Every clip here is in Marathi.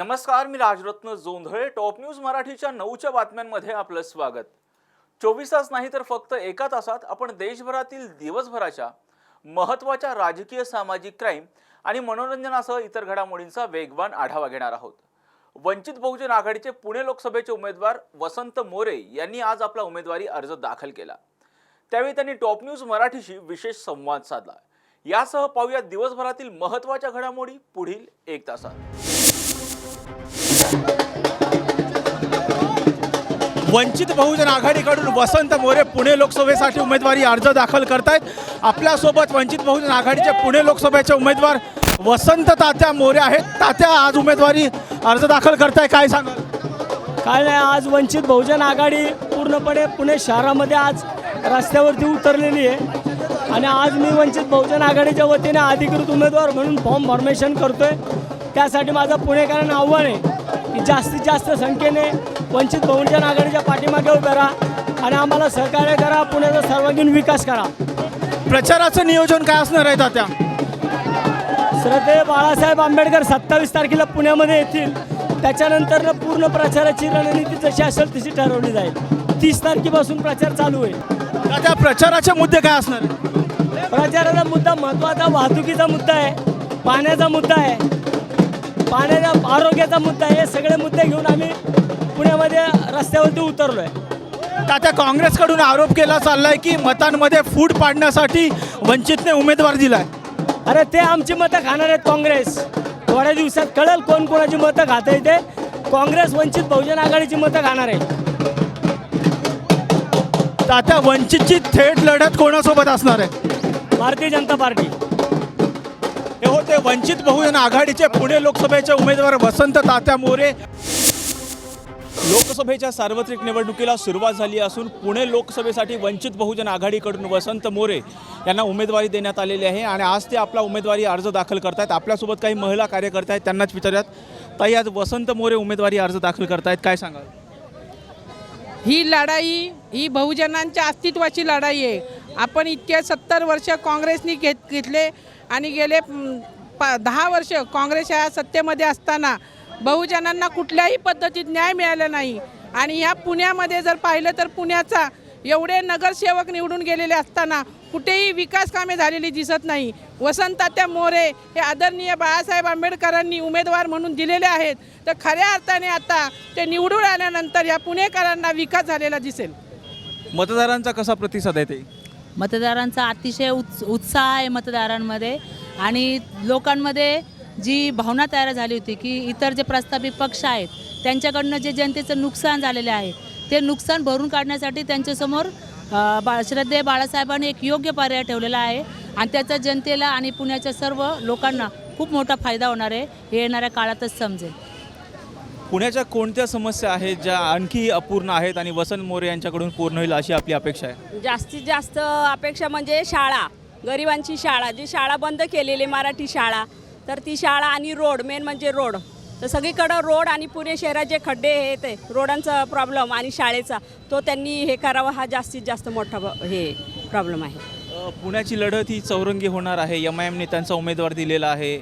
नमस्कार, मी राजरत्न जोंधळे. टॉप न्यूज मराठीच्या 9च्या बातम्यांमध्ये आपलं स्वागत. 24 तास नाही तर फक्त एका तासात आपण देशभरातील दिवसभराच्या महत्त्वाच्या राजकीय, सामाजिक, क्राईम आणि मनोरंजनासह इतर घडामोडींचा वेगवान आढावा घेणार आहोत. वंचित बहुजन आघाडीचे पुणे लोकसभेचे उमेदवार वसंत मोरे यांनी आज आपला उमेदवारी अर्ज दाखल केला. त्यावेळी त्यांनी टॉप न्यूज मराठीशी विशेष संवाद साधला. यासह पाहूया दिवसभरातील महत्त्वाच्या घडामोडी पुढील एक तासात. वंचित बहुजन आघाडीकडून वसंत मोरे पुणे लोकसभेसाठी उमेदवारी अर्ज दाखल करतायत. आपल्यासोबत वंचित बहुजन आघाडीचे पुणे लोकसभेचे उमेदवार वसंत तात्या मोरे आहेत. तात्या, आज उमेदवारी अर्ज दाखल करताय, काय सांगाल? काय नाही, आज वंचित बहुजन आघाडी पूर्णपणे पुणे शहरामध्ये आज रस्त्यावरती उतरलेली आहे आणि आज मी वंचित बहुजन आघाडीच्या वतीने अधिकृत उमेदवार म्हणून फॉर्म फॉर्मेशन करतोय. त्यासाठी माझं पुणेकरांना आव्हान आहे की जास्तीत जास्त संख्येने वंचित बहुजन आघाडीच्या पाठीमागे उभे राहा आणि आम्हाला सहकार्य करा, पुण्याचा सर्वांगीण विकास करा. प्रचाराचं नियोजन काय असणार आहे तात्या? श्रद्धेय बाळासाहेब आंबेडकर 27 तारखेला पुण्यामध्ये येतील. त्याच्यानंतर पूर्ण प्रचाराची रणनीती जशी असेल तशी ठरवली जाईल. 30 तारखेपासून प्रचार चालू आहे. तात्या, प्रचाराचे मुद्दे काय असणार आहे? प्रचाराचा मुद्दा महत्त्वाचा वाहतुकीचा मुद्दा आहे, पाण्याचा मुद्दा आहे, पाण्याच्या आरोग्याचा मुद्दा आहे. हे सगळे मुद्दे घेऊन आम्ही पुण्यामध्ये रस्त्यावरती उतरलो आहे. तात्या, काँग्रेसकडून आरोप केला चाललाय की मतांमध्ये फूट पाडण्यासाठी वंचितने उमेदवार दिलाय. अरे, ते आमची मतं खाणार आहेत काँग्रेस. थोड्या दिवसात कळेल कोण कोणाची मतं खात आहे ते. काँग्रेस वंचित बहुजन आघाडीची मतं खाणार आहे. तात्या, वंचितची थेट लढत कोणासोबत असणार आहे? भारतीय जनता पार्टी. हे होते वंचित बहुजन आघाडीचे पुणे लोकसभेचे उमेदवार वसंत तात्या मोरे. लोकसभेच्या सार्वत्रिक निवडणुकीला सुरुवात झाली असून पुणे लोकसभेसाठी वंचित बहुजन आघाडीकडून वसंत मोरे यांना उमेदवारी देण्यात आलेली आहे आणि आज ते आपला उमेदवारी अर्ज दाखल करतायत. आपल्यासोबत काही महिला कार्यकर्ते आहेत, त्यांनाच विचारूयात. ताई, आज वसंत मोरे उमेदवारी अर्ज दाखल करतायत, काय सांगाल? ही लढाई ही बहुजनांच्या अस्तित्वाची लढाई आहे. आपण इतके 70 वर्ष काँग्रेसनी घेतले आणि गेले 10 वर्ष काँग्रेस या सत्तेमध्ये असताना बहुजनांना कुठल्याही पद्धतीत न्याय मिळाला नाही. आणि ह्या पुण्यामध्ये जर पाहिलं तर पुण्याचा एवढे नगरसेवक निवडून गेलेले असताना कुठेही विकास कामे झालेली दिसत नाही. वसंत तात्या मोरे हे आदरणीय बाळासाहेब आंबेडकरांनी उमेदवार म्हणून दिलेले आहेत. तर खऱ्या अर्थाने आता ते निवडून आल्यानंतर या पुणेकरांना विकास झालेला दिसेल. मतदारांचा कसा प्रतिसाद आहे? ते मतदारांचा अतिशय उत्साह आहे मतदारांमध्ये आणि लोकांमध्ये जी भावना तयार झाली होती की इतर जे प्रस्थापित पक्ष आहेत त्यांच्याकडनं जे जनतेचं नुकसान झालेले आहे ते नुकसान भरून काढण्यासाठी त्यांच्यासमोर श्रद्धेय बाळासाहेबांनी एक योग्य पर्याय ठेवलेला आहे आणि त्याचा जनतेला आणि पुण्याच्या सर्व लोकांना खूप मोठा फायदा होणार आहे. हे येणाऱ्या काळातच समजेल. पुण्याच्या कोणत्या समस्या आहेत ज्या आणखी अपूर्ण आहेत आणि वसंत मोरे यांच्याकडून पूर्ण होईल अशी आपली अपेक्षा आहे? जास्तीत जास्त अपेक्षा म्हणजे शाळा, गरिबांची शाळा, जी शाळा बंद केलेली मराठी शाळा, तर ती शाळा आणि रोड, मेन म्हणजे रोड. तर सगळीकडं रोड आणि पुणे शहरात जे खड्डे हे ते रोडांचा प्रॉब्लेम आणि शाळेचा तो त्यांनी हे करावं, हा जास्तीत जास्त मोठा हे प्रॉब्लेम आहे. पुण्याची लढत ही चौरंगी होणार आहे. MIMने त्यांचा उमेदवार दिलेला आहे.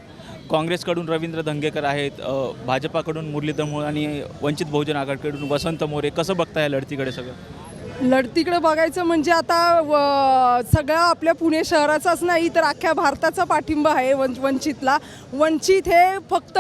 काँग्रेसकडून रवींद्र धंगेकर आहेत, भाजपाकडून मुरलीधर मोहोळ आणि वंचित बहुजन आघाडीकडून वसंत मोरे. कसं बघता या लढतीकडे? सगळं लढतीकडे बघायचं म्हणजे आता सगळा आपल्या पुणे शहराचाच नाही तर अख्ख्या भारताचा पाठिंबा आहे वंचितला. वंचित हे फक्त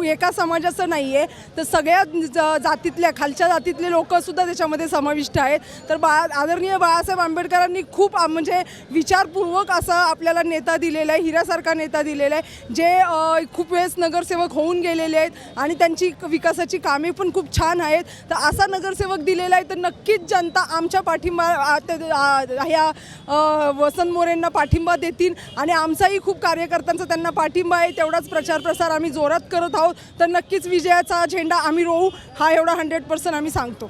एका समाजाचं नाही आहे, तर सगळ्या जातीतल्या, खालच्या जातीतले लोकंसुद्धा त्याच्यामध्ये समाविष्ट आहेत. तर आदरणीय बाळासाहेब आंबेडकरांनी खूप म्हणजे विचारपूर्वक असा आपल्याला नेता दिलेला आहे, हिऱ्यासारखा नेता दिलेला आहे, जे खूप वेळेस नगरसेवक होऊन गेलेले आहेत आणि त्यांची विकासाची कामे पण खूप छान आहेत. तर असा नगरसेवक दिलेला आहे, तर नक्कीच जनता आमच्या पाठिंबा ह्या वसंत मोरेंना पाठिंबा देतील आणि आमचाही खूप कार्यकर्त्यांचा त्यांना पाठिंबा आहे. तेवढाच प्रचार प्रसार आम्ही जोरात करत आहोत. तर नक्कीच विजयाचा झेंडा आम्ही रोवू, हा एवढा 100% आम्ही सांगतो.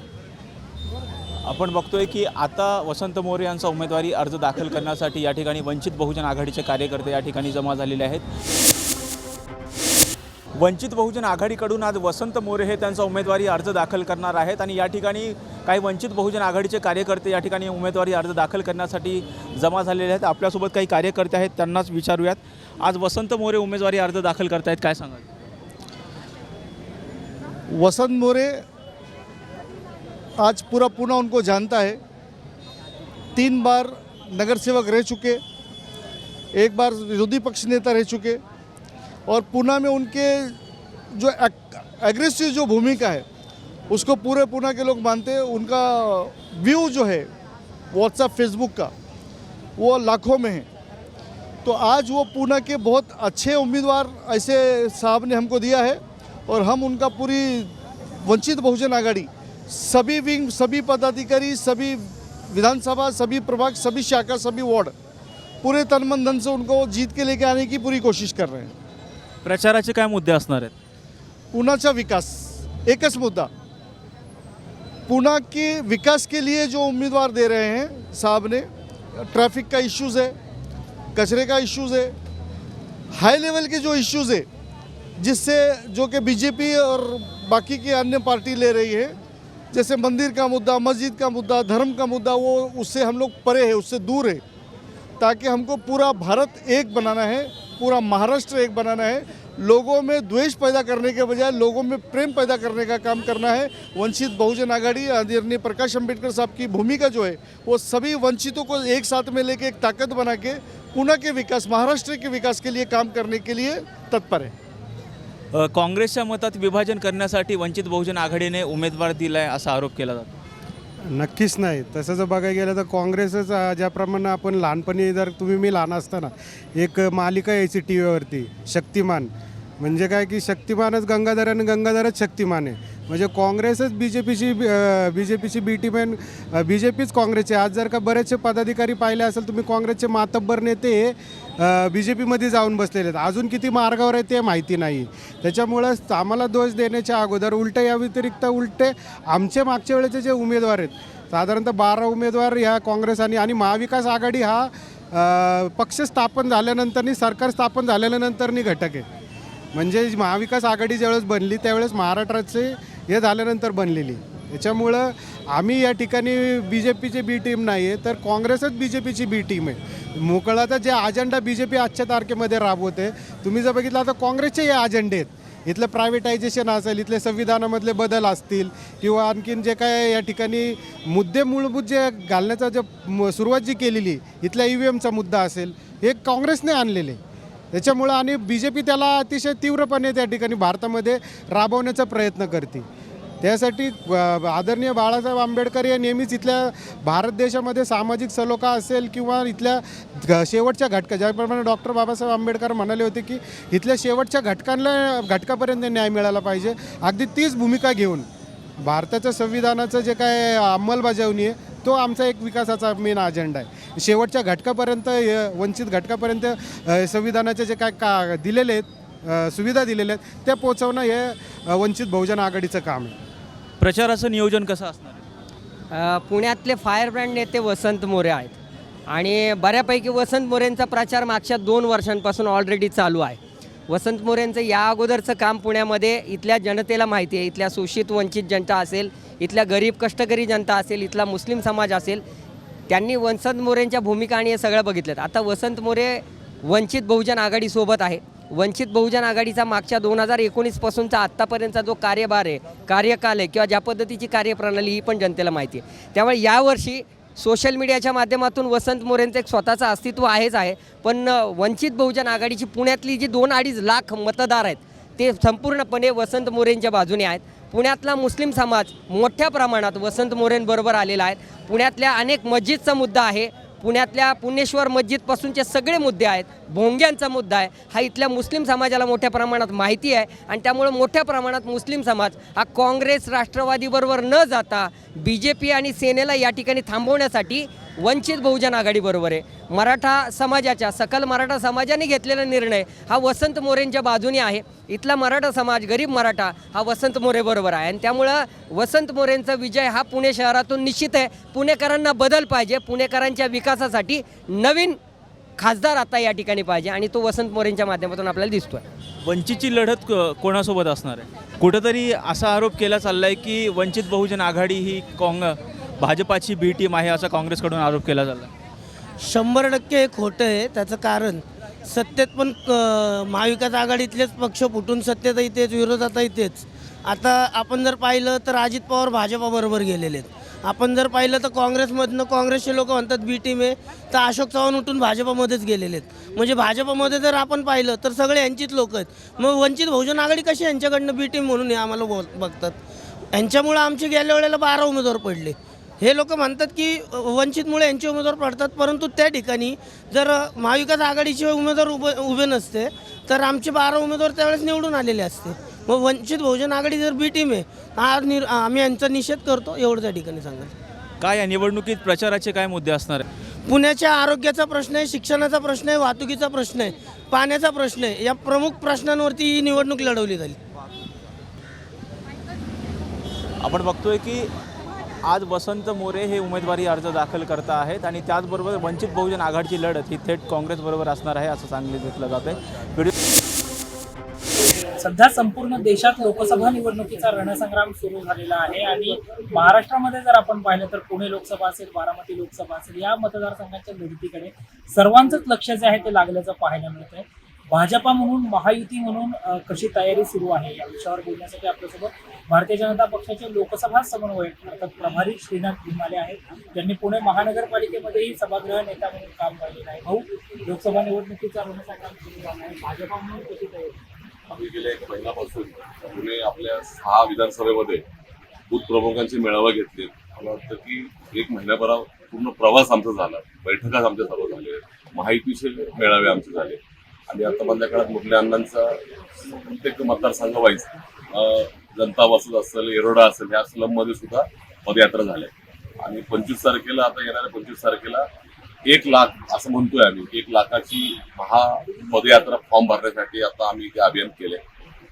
आपण बघतोय की आता वसंत मोरे यांचा उमेदवारी अर्ज दाखल करण्यासाठी या ठिकाणी वंचित बहुजन आघाडीचे कार्यकर्ते या ठिकाणी जमा झालेले आहेत. वंचित बहुजन आघाडीकडून आज वसंत मोरे हे त्यांचा उमेदवारी अर्ज दाखल करणार आहेत आणि या ठिकाणी काही वंचित बहुजन आघाडीचे कार्यकर्ते या ठिकाणी उमेदवारी अर्ज दाखल करण्यासाठी जमा झालेले आहेत. आपल्यासोबत काही कार्यकर्ते आहेत, त्यांनाच विचारूयात. आज वसंत मोरे उमेदवारी अर्ज दाखल करतायत, काय सांगाल? वसंत मोरे आज पूरा पुणे उनको जानता है। 3 बार नगर सेवक रह चुके, 1 बार विरोधी पक्ष नेता रह चुके और पुणे में उनके जो एग्रेसिव जो भूमिका है उसको पूरे पुणे के लोग मानते हैं। उनका व्यू जो है व्हाट्सएप फेसबुक का वो लाखों में है। तो आज वो पुणे के बहुत अच्छे उम्मीदवार ऐसे साहब ने हमको दिया है और हम उनका पूरी वंचित बहुजन आघाड़ी सभी विंग, सभी पदाधिकारी, सभी विधानसभा, सभी प्रभाग, सभी शाखा, सभी वार्ड पूरे तन मन धन से उनको जीत के लेके आने की पूरी कोशिश कर रहे हैं। प्रचाराचे काय मुद्दे असणार आहेत? पुण्याचा विकास एकच मुद्दा। पुणे के विकास के लिए जो उम्मीदवार दे रहे हैं साहब ने, ट्रैफिक का इश्यूज़ है, कचरे का इश्यूज़ है, हाई लेवल के जो इश्यूज़ है जिससे जो कि बीजेपी और बाकी की अन्य पार्टी ले रही है, जैसे मंदिर का मुद्दा, मस्जिद का मुद्दा, धर्म का मुद्दा, वो उससे हम लोग परे है, उससे दूर है। ताकि हमको पूरा भारत एक बनाना है, पूरा महाराष्ट्र एक बनाना है। लोगों में द्वेष पैदा करने के बजाय लोगों में प्रेम पैदा करने का काम करना है। वंचित बहुजन आघाड़ी आदरणीय प्रकाश अंबेडकर साहब की भूमिका जो है वो सभी वंचितों को एक साथ में लेके एक ताकत बना के पुणे के विकास, महाराष्ट्र के विकास के लिए काम करने के लिए तत्पर है। काँग्रेसच्या मतात विभाजन करण्यासाठी वंचित बहुजन आघाडीने उमेदवार दिलाय असा आरोप केला जातो। नक्कीच नाही। तसं जर बघायला गेलं तर काँग्रेसच ज्याप्रमाणे आपण लहानपणी जर मी लहान असताना एक मालिका यायची टी व्हीवरती शक्तिमान, म्हणजे काय की शक्तिमानच गंगाधर आणि गंगाधरच शक्तिमान आहे। म्हणजे काँग्रेसच बी जे पीची बी टीम आहे, बी जे पीच काँग्रेसचे। आज जर का बरेचसे पदाधिकारी पाहिले असेल तुम्ही, काँग्रेसचे मातब्बर नेते बी जे पीमध्ये जाऊन बसलेले आहेत। अजून किती मार्गावर आहे ते माहिती नाही। त्याच्यामुळं आम्हाला दोष देण्याच्या अगोदर उलटे, या व्यतिरिक्त उलटे आमचे मागच्या वेळेचे जे उमेदवार आहेत साधारणतः 12 उमेदवार ह्या काँग्रेस आणि महाविकास आघाडी हा पक्ष स्थापन झाल्यानंतर, सरकार स्थापन झाल्यानंतर घटक आहे। म्हणजे महाविकास आघाडी ज्यावेळेस बनली त्यावेळेस महाराष्ट्राचे हे झाल्यानंतर बनलेली। त्याच्यामुळं आम्ही या ठिकाणी बी जे पीची बी टीम नाही आहे, तर काँग्रेसच बी जे पीची बी टीम आहे। मोकळाचा जे अजेंडा बी जे पी आजच्या तारखेमध्ये राबवते, तुम्ही जर बघितलं आता काँग्रेसचे हे अजेंडे आहेत। इथलं प्रायव्हेटायझेशन असेल, इथले संविधानामधले बदल असतील किंवा आणखीन जे काय या ठिकाणी मुद्दे मूलभूत जे घालण्याचा जे सुरुवात जी केलेली, इथल्या EVMचा मुद्दा असेल, हे काँग्रेसने आणलेले। त्याच्यामुळं आणि बी जे पी त्याला अतिशय तीव्रपणे त्या ठिकाणी भारतामध्ये राबवण्याचा प्रयत्न करते। त्यासाठी आदरणीय बाळासाहेब आंबेडकर हे नेहमीच इथल्या भारत देशामध्ये सामाजिक सलोखा असेल किंवा इथल्या शेवटच्या ज्याप्रमाणे डॉक्टर बाबासाहेब आंबेडकर म्हणाले होते की इथल्या शेवटच्या घटकापर्यंत न्याय मिळाला पाहिजे, अगदी तीच भूमिका घेऊन भारताच्या संविधानाचं जे काय अंमलबजावणी आहे तो आमचा एक विकासाचा मेन अजेंडा आहे। शेवटच्या घटकापर्यंत, वंचित घटकापर्यंत संविधानाचे जे काय दिलेले आहेत, सुविधा दिलेल्या आहेत त्या पोहोचवणं हे वंचित बहुजन आघाडीचं काम आहे। प्रचाराचं नियोजन कसं असणार आहे? पुण्यातले फायर ब्रँड नेते वसंत मोरे आहेत आणि बऱ्यापैकी वसंत मोरेंचा प्रचार मागच्या 2 वर्षांपासून ऑलरेडी चालू आहे। वसंत मोरेंचं या अगोदरचं काम पुण्यामध्ये इथल्या जनतेला माहिती आहे। इथल्या शोषित वंचित जनता असेल, इथल्या गरीब कष्टकरी जनता असेल, इथला मुस्लिम समाज असेल, त्यांनी वसंत मोरेंच्या भूमिका आणि हे सगळं बघितलं। आता वसंत मोरे वंचित बहुजन आघाडीसोबत आहे। वंचित बहुजन आघाडीचा मागच्या 2019 पासूनचा आत्तापर्यंतचा जो कार्यभार आहे, कार्यकाल आहे किंवा ज्या पद्धतीची कार्यप्रणाली ही पण जनतेला माहिती आहे। त्यामुळे यावर्षी सोशल मीडियाच्या माध्यमातून वसंत मोरेंचं एक स्वतःचं अस्तित्व आहे, पण वंचित बहुजन आघाडीची पुण्यातली जी 2-2.5 लाख मतदार आहेत ते संपूर्णपणे वसंत मोरेंच्या बाजूने आहेत। पुण्यातला मुस्लिम समाज मोठ्या प्रमाणात वसंत मोरेंबरोबर आलेला आहे। पुण्यातल्या अनेक मस्जिदचा मुद्दा आहे, पुण्यातल्या पुणेश्वर मस्जिदपासूनचे सगळे मुद्दे आहेत, भोंग्यांचा मुद्दा आहे, हा इथल्या मुस्लिम समाजाला मोठ्या प्रमाणात माहिती आहे आणि त्यामुळे मोठ्या प्रमाणात मुस्लिम समाज हा काँग्रेस राष्ट्रवादीबरोबर न जाता BJP आणि सेनेला या ठिकाणी थांबवण्यासाठी वंचित बहुजन आघाडीबरोबर आहे। मराठा समाजाच्या, सकल मराठा समाजाने घेतलेला निर्णय हा वसंत मोरेंच्या बाजूने आहे। इथला मराठा समाज, गरीब मराठा हा वसंत मोरे बरोबर आहे आणि त्यामुळं वसंत मोरेंचा विजय हा पुणे शहरातून निश्चित आहे। पुणेकरांना बदल पाहिजे, पुणेकरांच्या विकासासाठी नवीन खासदार आता या ठिकाणी पाहिजे आणि तो वसंत मोरेंच्या माध्यमातून आपल्याला दिसतोय। वंचितची लढत कोणासोबत असणार आहे? कुठेतरी असा आरोप केला चाललाय की वंचित बहुजन आघाडी ही भाजपाची बी टीम आहे असा काँग्रेसकडून आरोप केला चालला। 100% हे खोटं आहे। त्याचं कारण सत्तेत पण महाविकास आघाडीतलेच पक्ष फुटून सत्तेत इथेच, विरोधात इथेच, आता आपण जर पाहिलं तर अजित पवार भाजपाबरोबर गेलेले आहेत. आपण जर पाहिलं तर काँग्रेसमधनं काँग्रेसचे लोक म्हणतात बी टीम आहे, तर अशोक चव्हाण उठून भाजपामध्येच गेलेले आहेत. म्हणजे भाजपामध्ये जर आपण पाहिलं तर सगळे यांचीच लोक आहेत. मग वंचित बहुजन आघाडी कशी यांच्याकडनं बी टीम म्हणून हे आम्हाला बघतात. यांच्यामुळं आमचे गेल्या वेळेला 12 उमेदवार पडले. हे लोक म्हणतात की वंचितमुळे यांचे उमेदवार पडतात, परंतु त्या ठिकाणी जर महाविकास आघाडीचे उमेदवार उभे नसते तर आमचे 12 उमेदवार त्यावेळेस निवडून आलेले असते. मग वंचित बहुजन आघाडी जर बी टीम आहे, आम्ही यांचा निषेध करतो, एवढं त्या ठिकाणी सांगाल. काय या निवडणुकीत प्रचाराचे काय मुद्दे असणार आहे? पुण्याच्या आरोग्याचा प्रश्न आहे, शिक्षणाचा प्रश्न आहे, वाहतुकीचा प्रश्न आहे, पाण्याचा प्रश्न आहे. या प्रमुख प्रश्नांवरती ही निवडणूक लढवली जाईल. आपण बघतोय की आज वसंत मोरे हे उमेदवारी अर्ज दाखल करता आहेत आणि त्याचबरोबर वंचित बहुजन आघाडीची लढत ही थेट काँग्रेसबरोबर असणार आहे असं सांगितलं जात आहे. सध्या संपूर्ण देशात लोकसभा निवडणुकीचा रणसंग्राम सुरू झालेला आहे आणि महाराष्ट्रामध्ये जर आपण पाहिलं तर पुणे लोकसभा असेल, बारामती लोकसभा असेल, या मतदारसंघाच्या लढतीकडे सर्वांचंच लक्ष जे आहे ते लागल्याचं पाहायला मिळत आहे. भाजपा म्हणून, महायुती म्हणून कशी तयारी सुरू आहे या विषयावर बोलण्यासाठी आपल्यासोबत भारतीय जनता पक्षाचे लोकसभा समन्वयक अर्थात प्रभारी श्रीनाथ भीमाले आहेत. त्यांनी पुणे महानगरपालिकेमध्येही सभागृह नेता म्हणून काम पाहिलेलं आहे. भाऊ, लोकसभा निवडणुकीचा रणसंग्राम सुरू झाला आहे, भाजपा म्हणून कशी तयारी? आम्ही गेल्या 1 महिन्यापासून पुणे आपल्या 6 विधानसभेमध्ये बूथ प्रमुखांचे मेळावा घेतले. मला वाटतं की 1 महिन्याभरा पूर्ण प्रवास आमचा झाला, बैठका आमच्या सर्व झाले, महायुतीचे मेळावे आमचे झाले आणि आता मधल्या काळात मुरली अण्णांचा प्रत्येक मतदारसंघ वाईज जनता वसत असेल, येरोडा असेल, ह्या स्लममध्ये सुद्धा पदयात्रा झाल्या आणि 25 तारखेला, आता येणाऱ्या 25 तारखेला 1 लाख असं म्हणतोय आम्ही, 1 लाखाची पदयात्रा फॉर्म भरण्यासाठी आता आम्ही ते अभियान केले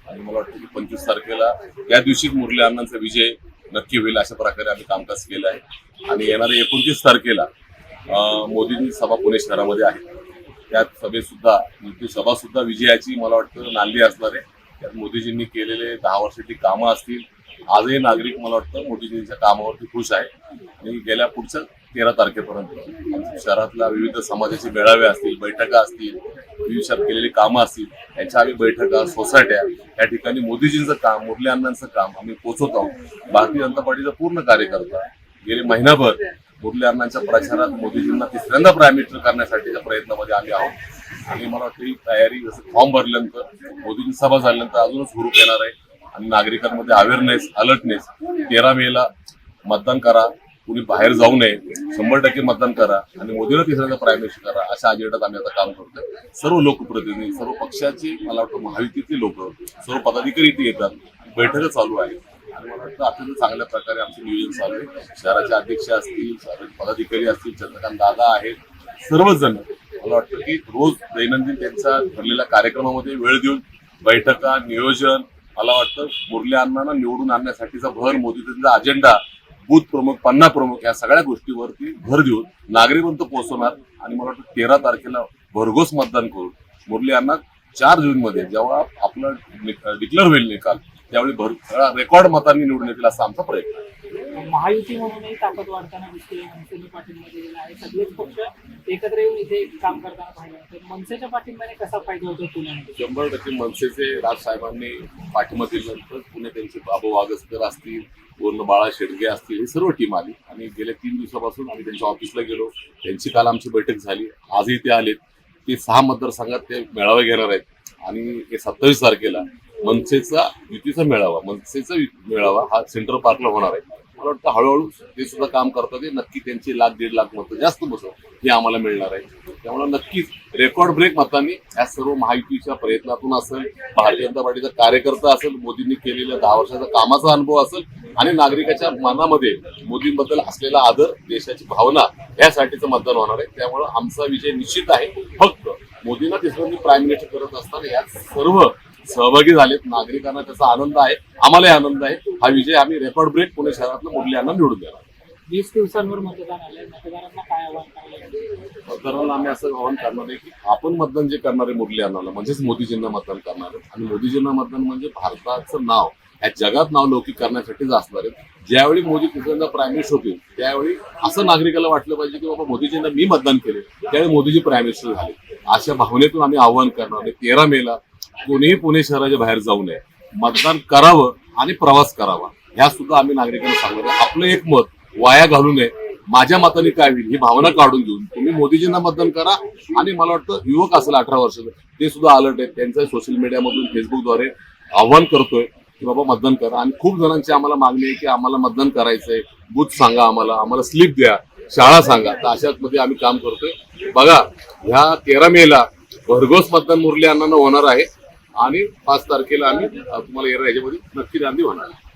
आणि मला वाटतं की 25 तारखेला त्या दिवशीच मुरली अण्णांचा विजय नक्की होईल अशा प्रकारे आम्ही कामकाज केलं आहे. आणि येणाऱ्या 29 तारखेला मोदींची सभा पुणे शहरामध्ये आहे. त्यात सभा सुद्धा विजयाची मला वाटतं नांदी असणार आहे. त्यात मोदीजींनी केलेले 10 वर्षाची कामं असतील. आजही नागरिक मला वाटतं मोदीजींच्या कामावरती खुश आहे आणि गेल्या पुढच्या 13 तारखेपर्यंत शहरातल्या विविध समाजाचे मेळावे असतील, बैठका असतील, विविध केलेली कामं असतील, यांच्या आम्ही बैठका, सोसायट्या या ठिकाणी मोदीजींचं काम, मुरली अण्णांचं काम आम्ही पोहोचवत आहोत. भारतीय जनता पार्टीचा पूर्ण कार्यकर्ता गेले महिनाभर मुरली अण्णांच्या प्रचारात मोदीजींना तिसऱ्यांदा प्राईम मिनिस्टर करण्यासाठीच्या प्रयत्नामध्ये आम्ही आहोत आणि मला वाटतं ही तयारी जसं फॉर्म भरल्यानंतर मोदींची सभा झाल्यानंतर अजूनच हुरूप येणार आहे आणि नागरिकांमध्ये अवेअरनेस, अलर्टनेस. 13 मेला मतदान करा, कुणी बाहेर जाऊ नये, 100% मतदान करा आणि मोदीला तिसऱ्यांदा प्राईम मिनिस्टर करा अशा अजेंड्यात आम्ही आता काम करतोय. सर्व लोकप्रतिनिधी, सर्व पक्षाचे, मला वाटतं महायुतीतले लोक, सर्व पदाधिकारी इथे येतात, बैठका चालू आहे आणि मला वाटतं अत्यंत चांगल्या प्रकारे आमचं नियोजन चालू आहे. शहराचे अध्यक्ष असतील, पदाधिकारी असतील, चंद्रकांत दादा आहेत, सर्वजण मला वाटतं की रोज दैनंदिन त्यांच्या ठरलेल्या कार्यक्रमामध्ये वेळ देऊन बैठका, नियोजन, मला वाटतं मुरली अण्णांना निवडून आणण्यासाठीचा भर, मोदींचा अजेंडा, बूथ प्रमुख, पन्ना प्रमुख या सगळ्या गोष्टीवरती भर देऊन नागरिकांपर्यंत पोहोचवणार आणि मला वाटतं 13 तारखेला भरघोस मतदान करून मुरली अण्णा 4 जूनमध्ये जेव्हा आपलं डिक्लेअर होईल निकाल त्यावेळी रेकॉर्ड मतांनी निवडून येतील असा आमचा प्रयत्न आहे. महायुती म्हणूनही ताकद वाढताना दिसते, मनसेने पाठिंबा दिलेला आहे, सगळेच पक्ष एकत्र येऊन इथे काम करताना पाहिलं. तर मनसेच्या पाठिंब्याने कसा फायदा होतो पुण्यामध्ये? 100% मनसेचे राजसाहेबांनी पाठिंबा दिल्यानंतर पुणे त्यांचे बाबू वागसकर असतील, पूर्ण बाळा शेडगे असतील, ही सर्व टीम आली आणि गेल्या 3 दिवसापासून आम्ही त्यांच्या ऑफिसला गेलो. त्यांची काल आमची बैठक झाली, आजही ते आलेत. ते 6 मतदारसंघात ते मेळावे घेणार आहेत आणि हे 27 तारखेला मनसेचा युतीचा मेळावा हा सेंट्रल पार्कला होणार आहे. मला वाटतं हळूहळू ते सुद्धा काम करतात. नक्की त्यांची 1-1.5 लाख मतं जास्त बसव हे आम्हाला मिळणार आहे. त्यामुळे नक्कीच रेकॉर्ड ब्रेक मतांनी या सर्व महायुतीच्या प्रयत्नातून असेल, भारतीय जनता पार्टीचा कार्यकर्ता असेल, मोदींनी केलेल्या 10 वर्षाचा कामाचा अनुभव असेल आणि नागरिकाच्या मनामध्ये मोदींबद्दल असलेला आदर, देशाची भावना यासाठीचं मतदान होणार आहे. त्यामुळे आमचा विजय निश्चित आहे. फक्त मोदींना तिसऱ्यांदा प्राईम मिनिस्टर करत असताना यात सर्व सहभागी झालेत. नागरिकांना त्याचा आनंद आहे, आम्हालाही आनंद आहे. हा विजय आम्ही रेकॉर्ड ब्रेक पुणे शहरातलं मुरली अण्णा निवडून देणार. 20 दिवसांवर मतदान आलंय, मतदारांना काय आव्हान करायला? मतदारांना आम्ही असं आवाहन करणार आहे की आपण मतदान जे करणार आहे मुरली अण्णाला म्हणजेच मोदीजींना मतदान करणार आहे आणि मोदीजींना मतदान म्हणजे भारताचं नाव या जगात नाव लौकिक करण्यासाठीच असणार आहे. ज्यावेळी मोदी तिसऱ्यांदा प्राईम मिनिस्टर होतील त्यावेळी असं नागरिकाला वाटलं पाहिजे की बाबा मोदीजींना मी मतदान केले त्यावेळी मोदीजी प्राईम मिनिस्टर झाले. अशा भावनेतून आम्ही आव्हान करणार आहे. 13 मेला कोणीही पुणे शहराच्या बाहेर जाऊ नये, मतदान करावं आणि प्रवास करावा. ह्या सुद्धा आम्ही नागरिकांना सांगतो. आपलं एक मत वाया घालू नये. माझ्या मताने काय होईल ही भावना काढून घेऊन तुम्ही मोदीजींना मतदान करा. आणि मला वाटतं युवक असेल 18 वर्षाचं ते सुद्धा अलर्ट आहेत. त्यांचं सोशल मीडियामधून फेसबुकद्वारे आव्हान करतोय की बाबा मतदान करा. आणि खूप जणांची आम्हाला मागणी आहे की आम्हाला मतदान करायचंय, बूथ सांगा, आम्हाला स्लिप द्या, शाळा सांगा. तर अशाच मध्ये आम्ही काम करतोय. बघा ह्या 13 मेला भरघोस मतदान मुरली अण्णांना होणार आहे आणि 5 तारखेला आम्ही तुम्हाला याच्यामध्ये नक्की गांधी होणार आहे.